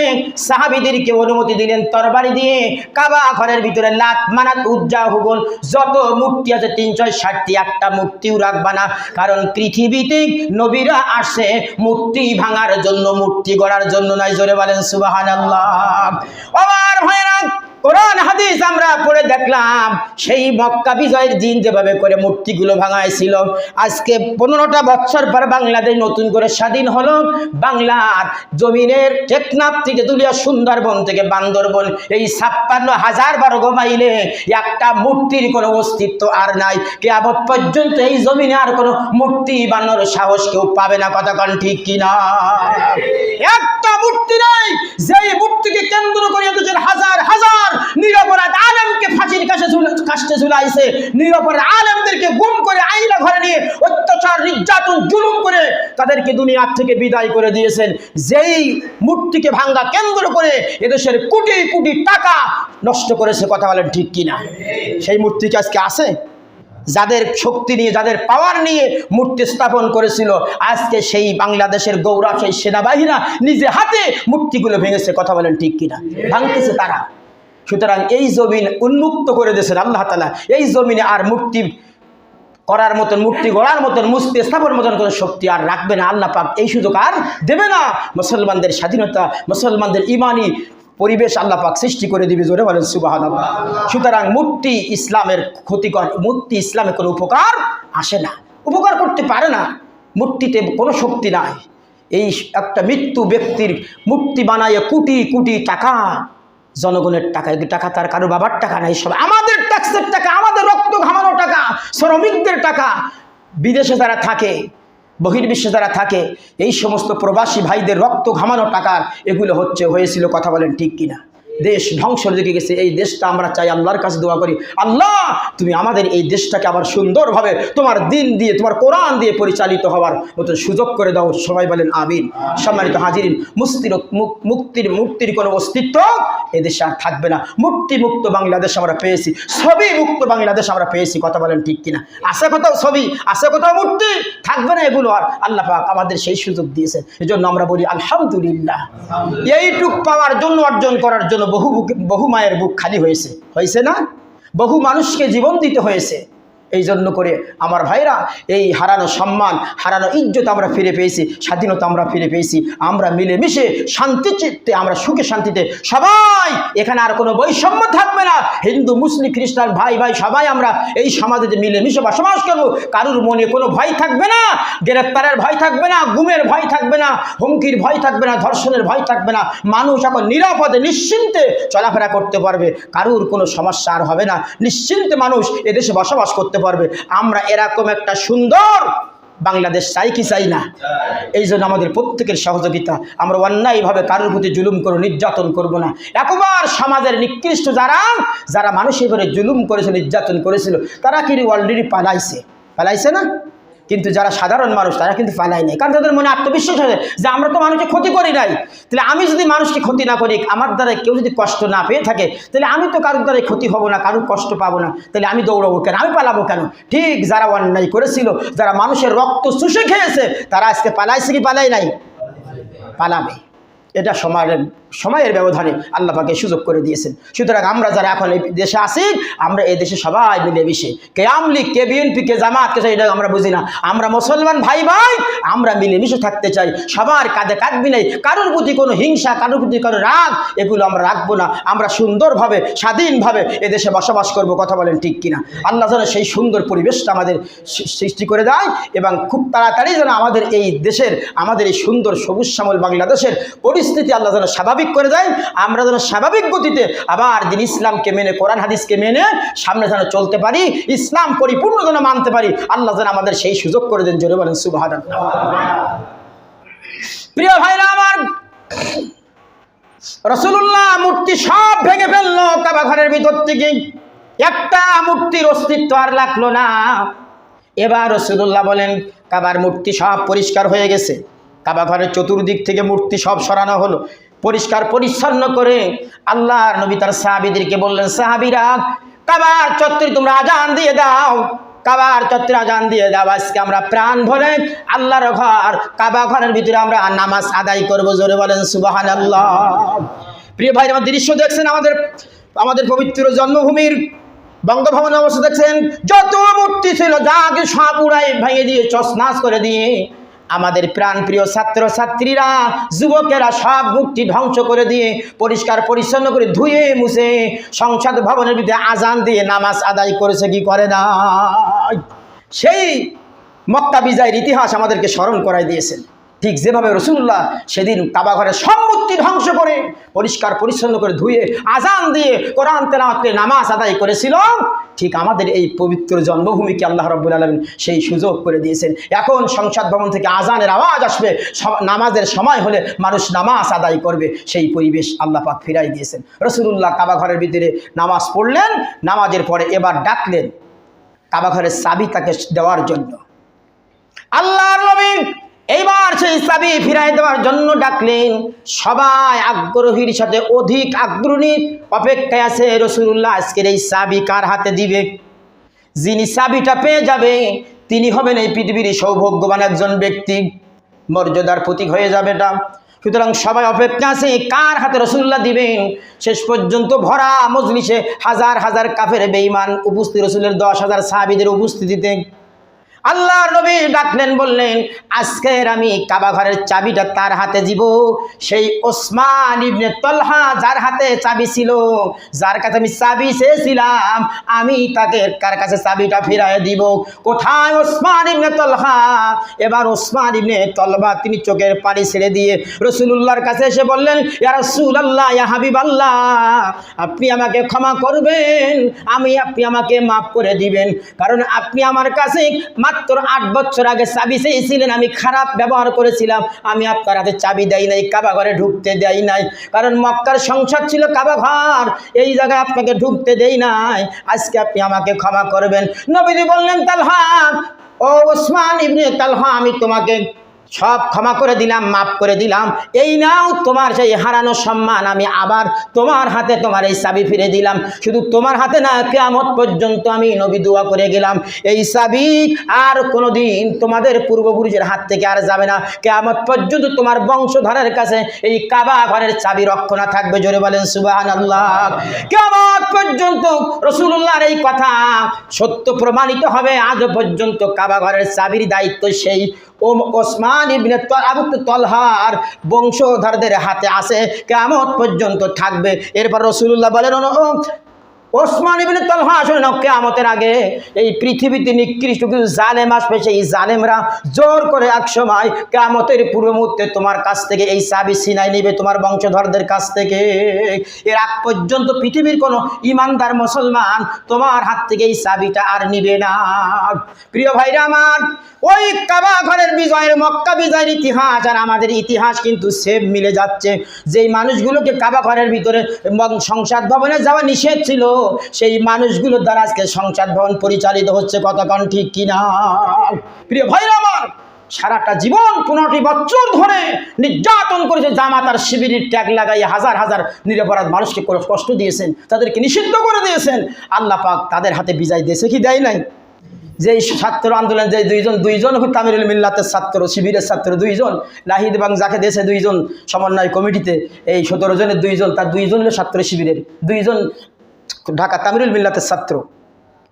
সাহাবীদেরকে অনুমতি দিলেন, তরবারি দিয়ে কাবা ঘরের ভিতরে লাত মানাত উজ্জা হুবল যত মূর্তি আছে 360টি, একটা মূর্তিও রাখবা না। কারণ পৃথিবীতে নবীরা আসে মূর্তি ভাঙার জন্য, মূর্তি গড়ার জন্য নয়। জোরে বলেন সুবহানাল্লাহ। আমার ভাইরা, কোরআন হাদিস আমরা পড়ে দেখলাম সেই মক্কা বিজয়ের দিন যেভাবে করে মূর্তিগুলো ভাঙাইছিল। আজকে 15টা বছর পর বাংলাদেশ নতুন করে স্বাধীন হলো। বাংলার জমিনের টেকনাফ থেকে তুলিয়া সুন্দরবন থেকে বান্দরবন এই 56,000 বর্গ মাইলে একটা মূর্তির কোনো অস্তিত্ব আর নাই। কিয়ামত পর্যন্ত এই জমিনে আর কোনো মূর্তি বানানোর সাহস কেউ পাবে না। কথা কোন ঠিক কিনা? একটা মূর্তি নাই যেই মূর্তিকে কেন্দ্র করে এদেশের হাজার হাজার নিরপরাধ আলেমকে ফাঁসির কাছে ঝুলাইছে, নিরপরাধ আলেমদেরকে গুম করে আইনা ঘরে নিয়ে অত্যাচার নির্যাতন জুলুম করে তাদেরকে দুনিয়ার থেকে বিদায় করে দিয়েছেন। যেই মূর্তিকে ভাঙ্গা কেন্দ্র করে এদেশের কোটি কোটি টাকা নষ্ট করেছে। কথা বলেন ঠিক কিনা? সেই মূর্তি কি আজকে আছে? যাদের শক্তি নিয়ে যাদের পাওয়ার নিয়ে মূর্তি স্থাপন করেছিল, আজকে সেই বাংলাদেশের গৌরব সেই সেনাবাহিনীরা নিজে হাতে মূর্তিগুলো ভেঙেছে। কথা বলেন ঠিক কিনা? ভাঙতেছে তারা। সুতরাং এই জমিন উন্মুক্ত করে দিয়েছেন আল্লাহ তাআলা। এই জমিনে আর মূর্তি করার মতন, মূর্তি গড়ার মতন, মূর্তি স্থাপনের মতন কোনো শক্তি আর রাখবে না। আল্লাহ পাক এই সুযোগ আর দেবে না। মুসলমানদের স্বাধীনতা, মুসলমানদের ইমানি পরিবেশ আল্লাহ পাক সৃষ্টি করে দিবে। জোরে বলেন সুবহানাল্লাহ। সুতরাং মূর্তি ইসলামের ক্ষতিকর, মূর্তি ইসলামে কোনো উপকার আসে না, উপকার করতে পারে না। মূর্তিতে কোনো শক্তি নাই। এই একটা মৃত্যু ব্যক্তির মূর্তি বানায় কোটি কোটি টাকা, জনগণের টাকা, এই টাকা তার কারো বাবার টাকা নাই, সব আমাদের ট্যাক্সের টাকা, আমাদের রক্ত ঘামানো টাকা, শ্রমিকদের টাকা। বিদেশে যারা থাকে, বহির্বিশ্বে যারা থাকে, এই সমস্ত প্রবাসী ভাইদের রক্ত ঘামানো টাকা এগুলো হয়েছিল। কথা বলেন ঠিক কিনা? দেশ ধ্বংসের দিকে গেছে। এই দেশটা আমরা চাই, আল্লাহর কাছে দোয়া করি, আল্লাহ তুমি আমাদের এই দেশটাকে আবার সুন্দরভাবে তোমার দিন দিয়ে, তোমার কোরআন দিয়ে পরিচালিত হওয়ার মতো সুযোগ করে দাও। সবাই বলেন আমিন। সম্মানিত হাজিরিন, মুক্তির কোনো অস্তিত্ব এদেশে আর থাকবে না। মূর্তি মুক্ত বাংলাদেশ আমরা পেয়েছি, ছবি মুক্ত বাংলাদেশ আমরা পেয়েছি। কথা বলেন ঠিক কিনা? আছে কোথাও ছবি, আছে কোথাও মূর্তি, থাকবে না এগুলো আর। আল্লাহ পাক আমাদের সেই সুযোগ দিয়েছেন, এজন্য আমরা বলি আলহামদুলিল্লাহ। এইটুক পাওয়ার জন্য, অর্জন করার জন্য বহু মায়ের বুক খালি হয়েছে, হয়েছে না? বহু মানুষকে জীবন দিতে হয়েছে। এই জন্য করে আমার ভাইরা, এই হারানো সম্মান, হারানো ইজ্জত আমরা ফিরে পেয়েছি, স্বাধীনতা আমরা ফিরে পেয়েছি। আমরা মিলেমিশে শান্তি চিত্তে, আমরা সুখে শান্তিতে সবাই, এখানে আর কোনো বৈষম্য থাকবে না। হিন্দু মুসলিম খ্রিস্টান ভাই ভাই সবাই আমরা এই সমাজে মিলেমিশে বসবাস করবো। কারুর মনে কোনো ভয় থাকবে না, গ্রেফতারের ভয় থাকবে না, গুমের ভয় থাকবে না, হুমকির ভয় থাকবে না, ধর্ষণের ভয় থাকবে না। মানুষ এখন নিরাপদে নিশ্চিন্তে চলাফেরা করতে পারবে, কারুর কোনো সমস্যা আর হবে না। নিশ্চিন্তে মানুষ এদেশে বসবাস করতে পারবে। আমরা এরকম একটা সুন্দর বাংলাদেশ চাই কি চাই না? এই জন্য আমাদের প্রত্যেকের সহযোগিতা। আমরা অন্যায়ভাবে কারোর প্রতি জুলুম করে নির্যাতন করব না। একবার সমাজের নিকৃষ্ট যারা মানুষের উপরে জুলুম করেছিল, নির্যাতন করেছিল, তারা কিন্তু অলরেডি পালাইছে না? কিন্তু যারা সাধারণ মানুষ তারা কিন্তু পালায় নাই, কারণ তাদের মনে আত্মবিশ্বাস আছে যে আমরা তো মানুষকে ক্ষতি করি নাই। তাহলে আমি যদি মানুষকে ক্ষতি না করি, আমার দ্বারা কেউ যদি কষ্ট না পেয়ে থাকে, তাহলে আমি তো কারোর দ্বারা ক্ষতি হব না, কারোর কষ্ট পাবো না। তাহলে আমি দৌড়াবো কেন, আমি পালাবো কেন? ঠিক যারা অন্যায় করেছিল, যারা মানুষের রক্ত চুষে খেয়েছে, তারা আজকে পালাইছে কি পালাই নাই? পালাবে। এটা সময়ের ব্যবধানে আল্লাহ পাকে সুযোগ করে দিয়েছেন। সুতরাং আমরা যারা এখন এই দেশে আছি, আমরা এই দেশে সবাই মিলেমিশে, কে আওয়ামী লীগ, কে বিএনপি, কে জামাত, কে এটা আমরা বুঝি না। আমরা মুসলমান ভাই ভাই, আমরা মিলেমিশে থাকতে চাই। সবার কাঁধে কাঁধ মিলাই, কারোর প্রতি কোনো হিংসা, কারোর প্রতি কোনো রাগ, এগুলো আমরা রাখবো না। আমরা সুন্দরভাবে স্বাধীনভাবে এদেশে বসবাস করব। কথা বলেন ঠিক কিনা? আল্লাহ যেন সেই সুন্দর পরিবেশটা আমাদের সৃষ্টি করে দেয়, এবং খুব তাড়াতাড়ি যেন আমাদের এই দেশের, আমাদের এই সুন্দর সবুজ শ্যামল বাংলাদেশের পরিস্থিতি আল্লাহ যেন স্বাভাবিক করে দেয়। আমরা যেন স্বাভাবিক গতিতে আবার দিন ইসলামকে মেনে, কোরআন হাদিসকে মেনে সামনে যেন চলতে পারি, ইসলাম পরিপূর্ণ যেন মানতে পারি। আল্লাহ যেন আমাদের সেই সুযোগ করে দেন। জোরে বলেন সুবহানাল্লাহ। প্রিয় ভাইরা আমার, রাসূলুল্লাহ মূর্তি সব ভেঙে ফেললো কাবা ঘরের ভিতর থেকে, একটা মূর্তির অস্তিত্ব আর লাগলো না। এবার রাসূলুল্লাহ বলেন, কাবার মূর্তি সব পরিষ্কার হয়ে গেছে, কাবা ঘরের চতুর্দিক থেকে মূর্তি সব সরানো হলো, পরিষ্কার পরিচ্ছন্ন করে আল্লাহর নবী তার সাহাবীদেরকে বললেন, সাহাবীরা, কাবার চত্বরে তোমরা আজান দিয়ে দাও, কাবার চত্বরে আজান দিয়ে দাও। আজকে আমরা প্রাণ ভরে আল্লাহর ঘর, কাবা ঘরের ভিতরে আমরা নামাজ আদায় করবো। জোরে বলেন সুবহানাল্লাহ। প্রিয় ভাই, আমার দৃশ্য দেখছেন, আমাদের পবিত্র জন্মভূমির বঙ্গভবনের অবস্থা দেখছেন, যত মূর্তি ছিল যাকে সব উড়াই ভেঙে দিয়ে তছনছ করে দিয়ে আমাদের প্রাণপ্রিয় ছাত্র ছাত্রীরা, যুবকেরা সব মূর্তি ধ্বংস করে দিয়ে পরিষ্কার পরিচ্ছন্ন করে ধুয়ে মুছে সংসদ ভবনের ভিতরে আজান দিয়ে নামাজ আদায় করেছে কি করে না? সেই মক্কা বিজয়ের ইতিহাস আমাদেরকে স্মরণ করাই দিয়েছেন। ঠিক যেভাবে রাসূলুল্লাহ সেদিন কাবা ঘরের সব মূর্তি ধ্বংস করে পরিষ্কার পরিচ্ছন্ন করে ধুয়ে আজান দিয়ে কোরআন তেলাওয়াত করে নামাজ আদায় করেছিল, ঠিক আমাদের এই পবিত্র জন্মভূমিকে আল্লাহ রাব্বুল আলামিন সেই সুযোগ করে দিয়েছেন। এখন সংসদ ভবন থেকে আজানের আওয়াজ আসবে, নামাজের সময় হলে মানুষ নামাজ আদায় করবে, সেই পরিবেশ আল্লাহ পাক ফিরাই দিয়েছেন। রাসূলুল্লাহ কাবা ঘরের ভিতরে নামাজ পড়লেন, নামাজের পরে এবার ডাকলেন কাবা ঘরের চাবি তাকে দেওয়ার জন্য। আল্লাহর নবী এইবার সেই চাবি ফিরাই দেওয়ার জন্য ডাকলেন। সবাই আগ্রহীর সাথে, অধিক আগ্রহী অপেক্ষায় আছে রাসূলুল্লাহ আজকের এই চাবি কার হাতে দিবে। যিনি চাবিটা পেয়ে যাবে তিনি হবেন এই পৃথিবীর সৌভাগ্যবান একজন ব্যক্তি, মর্যাদার প্রতীক হয়ে যাবে এটা। সুতরাং সবাই অপেক্ষা আছে কার হাতে রাসূলুল্লাহ দিবেন। শেষ পর্যন্ত ভরা মজলিসে হাজার হাজার কাফের বেঈমান উপস্থিত, রাসূলের 10,000 সাহাবীদের উপস্থিতিতে আল্লাহর নবী ডাকলেন, বললেন, আজকের আমি কাবা ঘরের চাবিটা তার হাতে দিব, সেই ওসমান ইবনে তলহা যার হাতে চাবি ছিল, যার কাছে আমি চাবি চেয়েছিলাম, আমি তাকে কার কাছে চাবিটা ফিরিয়ে দিব। কোথায় ওসমান ইবনে তলহা? এবার ওসমান ইবনে তলহা তিনি চোখের পানি ছেড়ে দিয়ে রাসূলুল্লাহর কাছে এসে বললেন, ইয়া রাসূলুল্লাহ, ইয়া হাবিবাল্লাহ, আপনি আমাকে ক্ষমা করবেন, আপনি আমাকে মাফ করে দিবেন, কারণ আপনি আমার কাছে মাত্র 8 বছর আগে চাবি চেয়েছিলেন, আমি খারাপ ব্যবহার করেছিলাম, আমি আপনার হাতে চাবি দেই নাই, কাবা ঘরে ঢুকতে দেই নাই, কারণ মক্কার সংসদ ছিল কাবা ঘর, এই জায়গায় আপনাকে ঢুকতে দেই নাই, আজকে আপনি আমাকে ক্ষমা করবেন। নবীজি বললেন, তালহা, ও ওসমান ইবনে তালহা, আমি তোমাকে সব ক্ষমা করে দিলাম, মাফ করে দিলাম, এই নাও তোমার সেই হারানো সম্মান, আমি আবার তোমার হাতে তোমার এই চাবি ফিরে দিলাম। শুধু তোমার হাতে না, কিয়ামত পর্যন্ত আমি নবী দোয়া করে গেলাম এই চাবি আর কোনোদিন তোমাদের পূর্বপুরুষের হাত থেকে আর যাবে না। কিয়ামত পর্যন্ত তোমার বংশধরের কাছে এই কাবা ঘরের চাবি রক্ষণা থাকবে। জোরে বলেন সুবহানাল্লাহ। কিয়ামত পর্যন্ত রাসূলুল্লাহর এই কথা সত্য প্রমাণিত হবে। আজ পর্যন্ত কাবা ঘরের চাবির দায়িত্ব সেই ওসমান ইবনে আবু তালহার বংশধরদের হাতে আছে, কিয়ামত পর্যন্ত থাকবে। এরপর রাসূলুল্লাহ বলেন, ওসমান ইবনে তালহা আসলে না, কিয়ামতের আগে এই পৃথিবীতে নিকৃষ্ট কিছু জালেম আসবে, সেই জালেমরা জোর করে এক সময় কিয়ামতের পূর্ব মুহূর্তে তোমার কাছ থেকে এই চাবি ছিনাই নেবে, তোমার বংশধরদের কাছ থেকে। এর আগ পর্যন্ত পৃথিবীর কোনো ইমানদার মুসলমান তোমার হাত থেকে এই চাবিটা আর নিবে না। প্রিয় ভাইরা আমার, ওই কাবা ঘরের বিজয়ের, মক্কা বিজয়ের ইতিহাস আর আমাদের ইতিহাস কিন্তু সেম মিলে যাচ্ছে। যেই মানুষগুলোকে কাবা ঘরের ভিতরে সংসদ ভবনে যাওয়া নিষেধ ছিল, সেই মানুষগুলোর দ্বারা আজকে সংসদ ভবন পরিচালিত হচ্ছে। কতক্ষণ ঠিক কিনা? প্রিয় ভাইরা আমার, সারাটা জীবন 15টি বছর ধরে নির্যাতন করেছে জামাত আর শিবিরের ট্যাগ লাগাইয়ে হাজার হাজার নিরপরাধ মানুষকে কষ্ট দিয়েছেন, তাদেরকে নিষিদ্ধ করে দিয়েছেন। আল্লাহ পাক তাদের হাতে বিজয় দিয়েছে কি দেয় নাই? যে ছাত্র আন্দোলন, যে দুইজন তামিরুল মিল্লাতের ছাত্র, শিবিরের ছাত্র দুইজন, নাহিদ এবং যাকে দিয়েছে দুইজন সমন্বয় কমিটিতে, এই 17 জনের দুইজন, তার দুইজন হলো ছাত্র শিবিরের, দুইজন ঢাকা তামিরুল মিল্লাতের ছাত্র,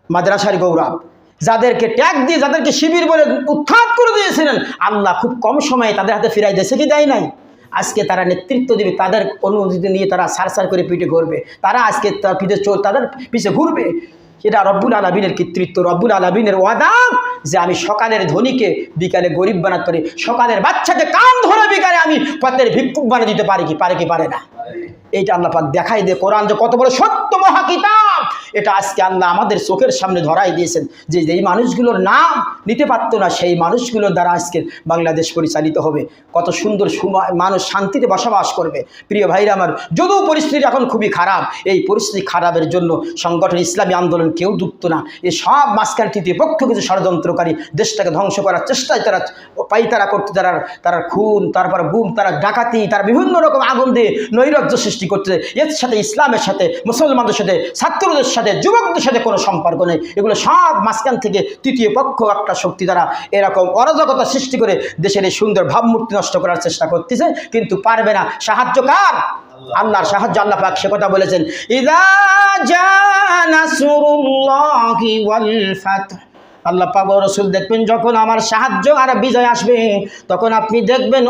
মাদ্রাসার গৌরব, যাদেরকে ট্যাগ দিয়ে, যাদেরকে শিবির বলে উৎখাত করে দিয়েছিলেন, আল্লাহ খুব কম সময়ে তাদের হাতে ফিরাই দিয়েছে কি দেয় নাই? আজকে তারা নেতৃত্ব দেবে, তাদের অনুমতি নিয়ে তারা সার করে পিঠে ঘুরবে, তারা আজকে তাদের পিছে ঘুরবে। এটা রব্বুল আলামিনের কৃতিত্ব, রব্বুল আলামিনের ওয়াদা যে আমি সকালের ধনীকে বিকালে গরিব বানাতে পারি, সকালের বাচ্চাকে কান ধরে বিকালে আমি পথের ভিক্ষুক বানিয়ে দিতে পারি কি পারে না? এইটা আল্লাহ পাক দেখাই দিয়ে কোরআন যে কত বড় সত্য মহাকিতাব, এটা আজকে আল্লাহ আমাদের চোখের সামনে ধরাই দিয়েছেন। যে যেই মানুষগুলোর নাম নিতে পারতো না, সেই মানুষগুলোর দ্বারা আজকে বাংলাদেশ পরিচালিত হবে। কত সুন্দর মানুষ শান্তিতে বসবাস করবে। প্রিয় ভাইরা আমার, যদিও পরিস্থিতি এখন খুবই খারাপ, এই পরিস্থিতি খারাপের জন্য সংগঠন ইসলামী আন্দোলন কেউ যুক্ত না। এই সব মাঝখান তৃতীয় পক্ষ কিছু ষড়যন্ত্রকারী দেশটাকে ধ্বংস করার চেষ্টায় তারা করতে, তারা খুন, তারপর গুম, তারা ডাকাতি, তারা বিভিন্ন রকম আগুন দিয়ে নৈরাজ্য সৃষ্টি করছে। এর সাথে ইসলামের সাথে, মুসলমানদের সাথে, ছাত্রদের সাথে, যুবকদের সাথে কোনো সম্পর্ক নেই। এগুলো সব মাঝখান থেকে তৃতীয় পক্ষ একটা শক্তি দ্বারা এরকম অরাজকতা সৃষ্টি করে দেশের এই সুন্দর ভাবমূর্তি নষ্ট করার চেষ্টা করতেছে, কিন্তু পারবে না। সাহায্য কার? আল্লাহর সাহায্য। আল্লাহ পাক সে কথা বলেছেন, ইযা জা নাসরুল্লাহি ওয়াল ফাতহ। আল্লাহ পাক ও রাসূল দেখবেন যখন আমার সাহায্য আর বিজয় আসবে, তখন আপনি দেখবেন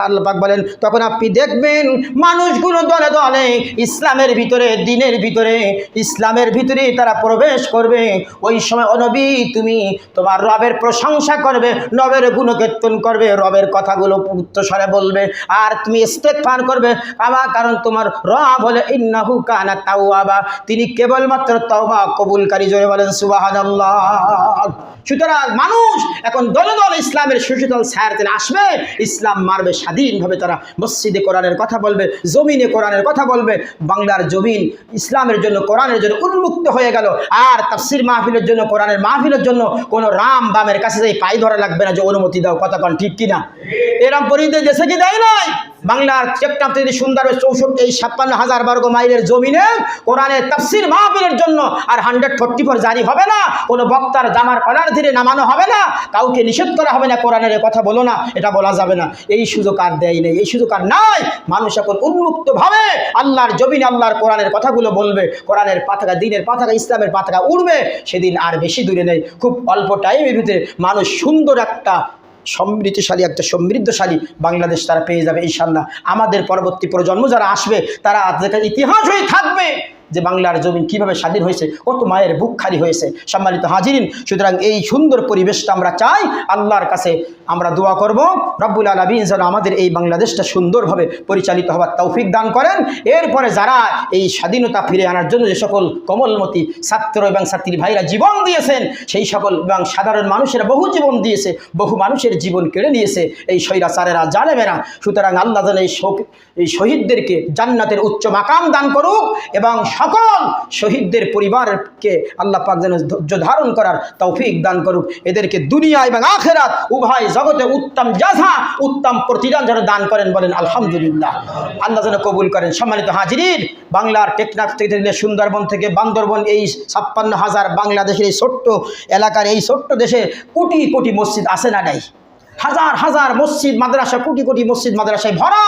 আল্লাহ পাক বলেন, তখন আপনি দেখবেন মানুষগুলো দলে দলে ইসলামের ভিতরে, দিনের ভিতরে, ইসলামের ভিতরে তারা প্রবেশ করবে। ওই সময় ও নবী, তুমি তোমার রবের প্রশংসা করবে, রবের গুণকীর্তন করবে, রবের কথাগুলো উচ্চস্বরে বলবে, আর তুমি ইস্তেগফার করবে। কারণ তোমার রব হলে ইন্নাহু কানা তাওয়াবা, তিনি কেবলমাত্র তওবা কবুলকারী। জোরে বলেন সুবহানাল্লাহ। সুতরাং মানুষ এখন দলে দলে ইসলামের সুশীতল ছায়াতে আসবে, ইসলাম মারবে, স্বাধীনভাবে তারা মসজিদে কোরআনের কথা বলবে, জমিনে কোরআনের কথা বলবে। বাংলার জমিন ইসলামের জন্য, কোরআনের জন্য উন্মুক্ত হয়ে গেল। আর তাফসীর মাহফিলের জন্য, কোরআনের মাহফিলের জন্য কোনো রাম বামের কাছে যাই পাই ধরা লাগবে না যে অনুমতি দাও। কতক্ষণ ঠিক কিনা? এরম পরিস্থিতি দেশে কি দেয় নাই? বাংলার চেকটাপ যদি সুন্দর 54,000 বর্গ মাইলের জমিনে কোরআনের তাফসীর মাহফিলের জন্য আর 144 জারি হবে না, কোনো বক্তার জামার কলার ধরে নামানো হবে না, কাউকে নিষেধ করা হবে না কোরআনের কথা বলো না, এটা বলা যাবে না। এই সুযোগ আর দেয় নেই, এই সুযোগ আর নাই। মানুষ এখন উন্মুক্তভাবে আল্লাহর জমিনে আল্লাহর কোরআনের কথাগুলো বলবে, কোরআনের পতাকা, দ্বীনের পতাকা, ইসলামের পতাকা উড়বে। সেদিন আর বেশি দূরে নেই, খুব অল্প টাইমের ভিতরে মানুষ সুন্দর একটা সমৃদ্ধশালী বাংলাদেশ তারা পেয়ে যাবে ইনশাআল্লাহ। আমাদের পরবর্তী প্রজন্ম যারা আসবে, তারা ইতিহাস হয়ে থাকবে যে বাংলার জমিন কিভাবে স্বাধীন হয়েছে, কত মায়ের বুক খালি হয়েছে। সম্মানিত হাজিরিন, সুতরাং এই সুন্দর পরিবেশটা আমরা চাই। আল্লাহর কাছে আমরা দোয়া করব, রব্বুল আলামিন যেন আমাদের এই বাংলাদেশটা সুন্দরভাবে পরিচালিত হওয়ার তৌফিক দান করেন। এরপরে যারা এই স্বাধীনতা ফিরে আনার জন্য যে সকল কোমলমতি ছাত্র এবং ছাত্রী ভাইরা জীবন দিয়েছেন, সেই সকল এবং সাধারণ মানুষেরা বহু জীবন দিয়েছে, বহু মানুষের জীবন কেড়ে নিয়েছে এই স্বৈরাচারেরা, জালেমেরা। সুতরাং আল্লাহ যেন এই শহীদদেরকে জান্নাতের উচ্চ মাকাম দান করুক এবং সকল শহীদদের পরিবারকে আল্লাহ পাক যেন ধৈর্য ধারণ করার তৌফিক দান করুক, এদেরকে দুনিয়া এবং আখিরাত উভয় জগতে উত্তম জাযা, উত্তম প্রতিদান যেন দান করেন, বলেন আলহামদুলিল্লাহ। আল্লাহ যেন কবুল করেন। সম্মানিত হাজিরিন, বাংলার টেকনাফ থেকে সুন্দরবন থেকে বান্দরবন, এই 56,000 বাংলাদেশের এই ছোট্ট এলাকার এই ছোট্ট দেশে কোটি কোটি মসজিদ আছে না নাই? হাজার হাজার মসজিদ মাদ্রাসা, কোটি কোটি মসজিদ মাদ্রাসায় ভরা।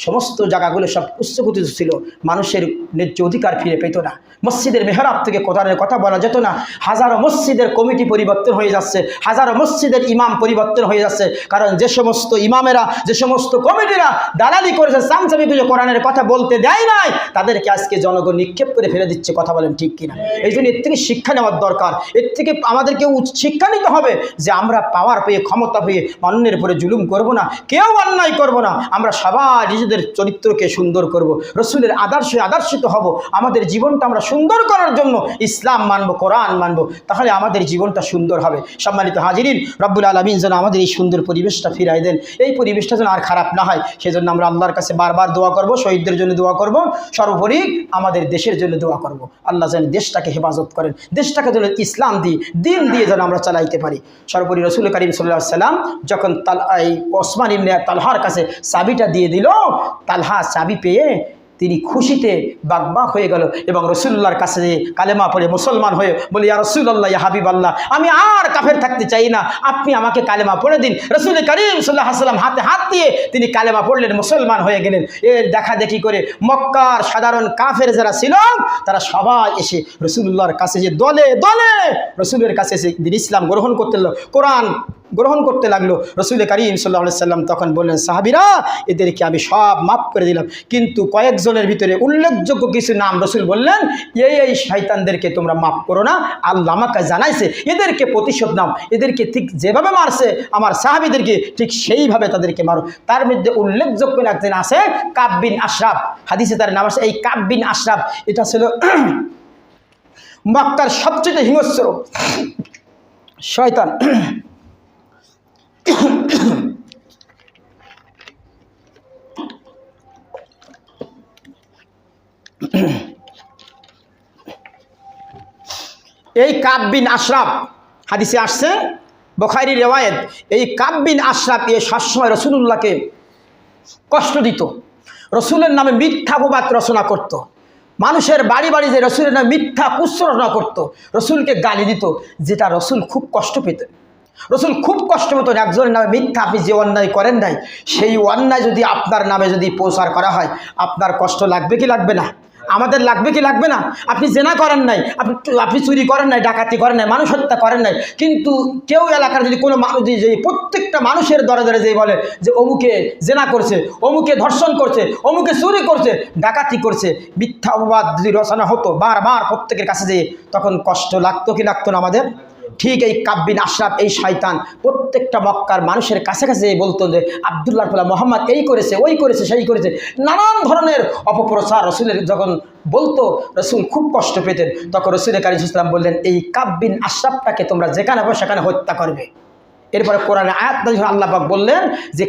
সমস্ত জায়গাগুলো সব উচ্চগতিত ছিল, মানুষের ন্যায্য অধিকার ফিরে পেত না। মসজিদের মেহরাব থেকে কোরআনের কথা বলা যেত না। হাজারো মসজিদের কমিটি পরিবর্তন হয়ে যাচ্ছে, হাজারো মসজিদের ইমাম পরিবর্তন হয়ে যাচ্ছে। কারণ যে সমস্ত ইমামেরা, যে সমস্ত কমিটিরা দালালি করেছে, চামচামি করে কোরআনের কথা বলতে দেয় নাই, তাদেরকে আজকে জনগণ নিক্ষেপ করে ফেলে দিচ্ছে। কথা বলেন ঠিক কিনা? এই জন্য এর থেকে শিক্ষা নেওয়ার দরকার। এর থেকে আমাদেরকে শিক্ষা নিতে হবে যে আমরা পাওয়ার পেয়ে, ক্ষমতা পেয়ে অন্যের উপরে জুলুম করব না, কেউ অন্যায় করব না। আমরা সবাই নিজেদের চরিত্রকে সুন্দর করব, রসুলের আদর্শে আদর্শিত হব। আমাদের জীবনটা আমরা সুন্দর করার জন্য ইসলাম মানব, কোরআন মানব, তাহলে আমাদের জীবনটা সুন্দর হবে। সম্মানিত হাজিরিন, রব্বুল আলামিন যেন আমাদের এই সুন্দর পরিবেশটা ফিরাই দেন, এই পরিবেশটা যেন আর খারাপ না হয়, সেজন্য আমরা আল্লাহর কাছে বারবার দোয়া করব, শহীদদের জন্য দোয়া করব, সর্বোপরি আমাদের দেশের জন্য দোয়া করব। আল্লাহ যেন দেশটাকে হেফাজত করেন, দেশটাকে যেন ইসলাম দিন দিয়ে যেন আমরা চালাইতে পারি। সর্বোপরি রসুল করিম সাল্লাল্লাহু আলাইহি সাল্লাম যখন ওসমান ইবনে তালহার কাছে চাবিটা দিয়ে দিল, তালহা চাবি পেয়ে তিনি খুশিতে বাগবাগ হয়ে গেল এবং রসুল্লাহর কাছে কালেমা পড়ে মুসলমান হয়ে বলি, ইয়া রাসূলুল্লাহ, ইয়া হাবিবাল্লাহ, আমি আর কাফের থাকতে চাই না, আপনি আমাকে কালেমা পড়ে দিন। রসুল করিম সাল্লাল্লাহু আলাইহি সাল্লাম হাতে হাত দিয়ে তিনি কালেমা পড়লেন, মুসলমান হয়ে গেলেন। এর দেখা দেখি করে মক্কার সাধারণ কাফের যারা ছিল তারা সবাই এসে রসুল্লাহর কাছে যে দলে দলে রসুলের কাছে এসে দিন ইসলাম গ্রহণ করতে লাগলো, কোরআন গ্রহণ করতে লাগলো। রসুল করিম সাল্লাল্লাহু আলাইহি সাল্লাম তখন বললেন, সাহাবীরা, এদেরকে আমি সব মাফ করে দিলাম, কিন্তু কয়েকজনের ভিতরে উল্লেখযোগ্য কিছু নাম রসুল বললেন, এই শয়তানদেরকে তোমরা মাফ করো না, আল্লাহ আমাকে জানাইছে, এদেরকে প্রতিশোধ নাও, এদেরকে ঠিক যেভাবে মারছে আমার সাহাবীদেরকে ঠিক সেইভাবে তাদেরকে মারো। তার মধ্যে উল্লেখযোগ্য একজন আছে কাব বিন আশরাফ, হাদিসে তার নাম আছে। এই কাব বিন আশরাফ এটা ছিল মক্কার সবচেয়ে হিংস্র শয়তান। এই কাব বিন আশরাফ, হাদিসে আসছে বুখারী রিওয়ায়াত, এই কাব বিন আশরাফ এ সবসময় রসুলুল্লাহকে কষ্ট দিত, রসুলের নামে মিথ্যা অপবাদ রচনা করত, মানুষের বাড়ি বাড়ি যে রসুলের নামে মিথ্যা কুৎসা রচনা করত, রসুলকে গালি দিত, যেটা রসুল খুব কষ্ট পেত। রসুল খুব কষ্ট পেতেন একজনের নামে মিথ্যা, আপনি যে অন্যায় করেন নাই সেই অন্যায় যদি আপনার নামে যদি প্রচার করা হয়, আপনার কষ্ট লাগবে কি লাগবে না? আমাদের লাগবে কি লাগবে না? আপনি জেনা করেন নাই, আপনি চুরি করেন নাই, ডাকাতি করেন নাই, মানুষ হত্যা করেন নাই, কিন্তু কেউ এলাকার যদি কোনো মানুষ যে প্রত্যেকটা মানুষের দরে দরে যে বলে যে অমুকে জেনা করছে, অমুকে ধর্ষণ করছে, অমুকে চুরি করছে, ডাকাতি করছে, মিথ্যা অপবাদ যদি রচনা হতো বারবার প্রত্যেকের কাছে যেয়ে, তখন কষ্ট লাগতো কি লাগতো না আমাদের? ঠিক এই কাব বিন আশরাফ এই শয়তান প্রত্যেকটা মক্কার মানুষের কাছে কাছে বলতো যে আব্দুল্লাহর পোলা মোহাম্মদ এই করেছে, ওই করেছে, সেই করেছে, নানান ধরনের অপপ্রচার রসুলের যখন বলতো রসুল খুব কষ্ট পেতেন। তখন রসুল করিম সাল্লাল্লাহু আলাইহি ওয়াসাল্লাম বললেন, এই কাব বিন আশরাফটাকে তোমরা যেখানে পাবে সেখানে হত্যা করবে। এরপরে কোরআনে আয়াত নাযিল, আল্লাহ পাক বললেন যে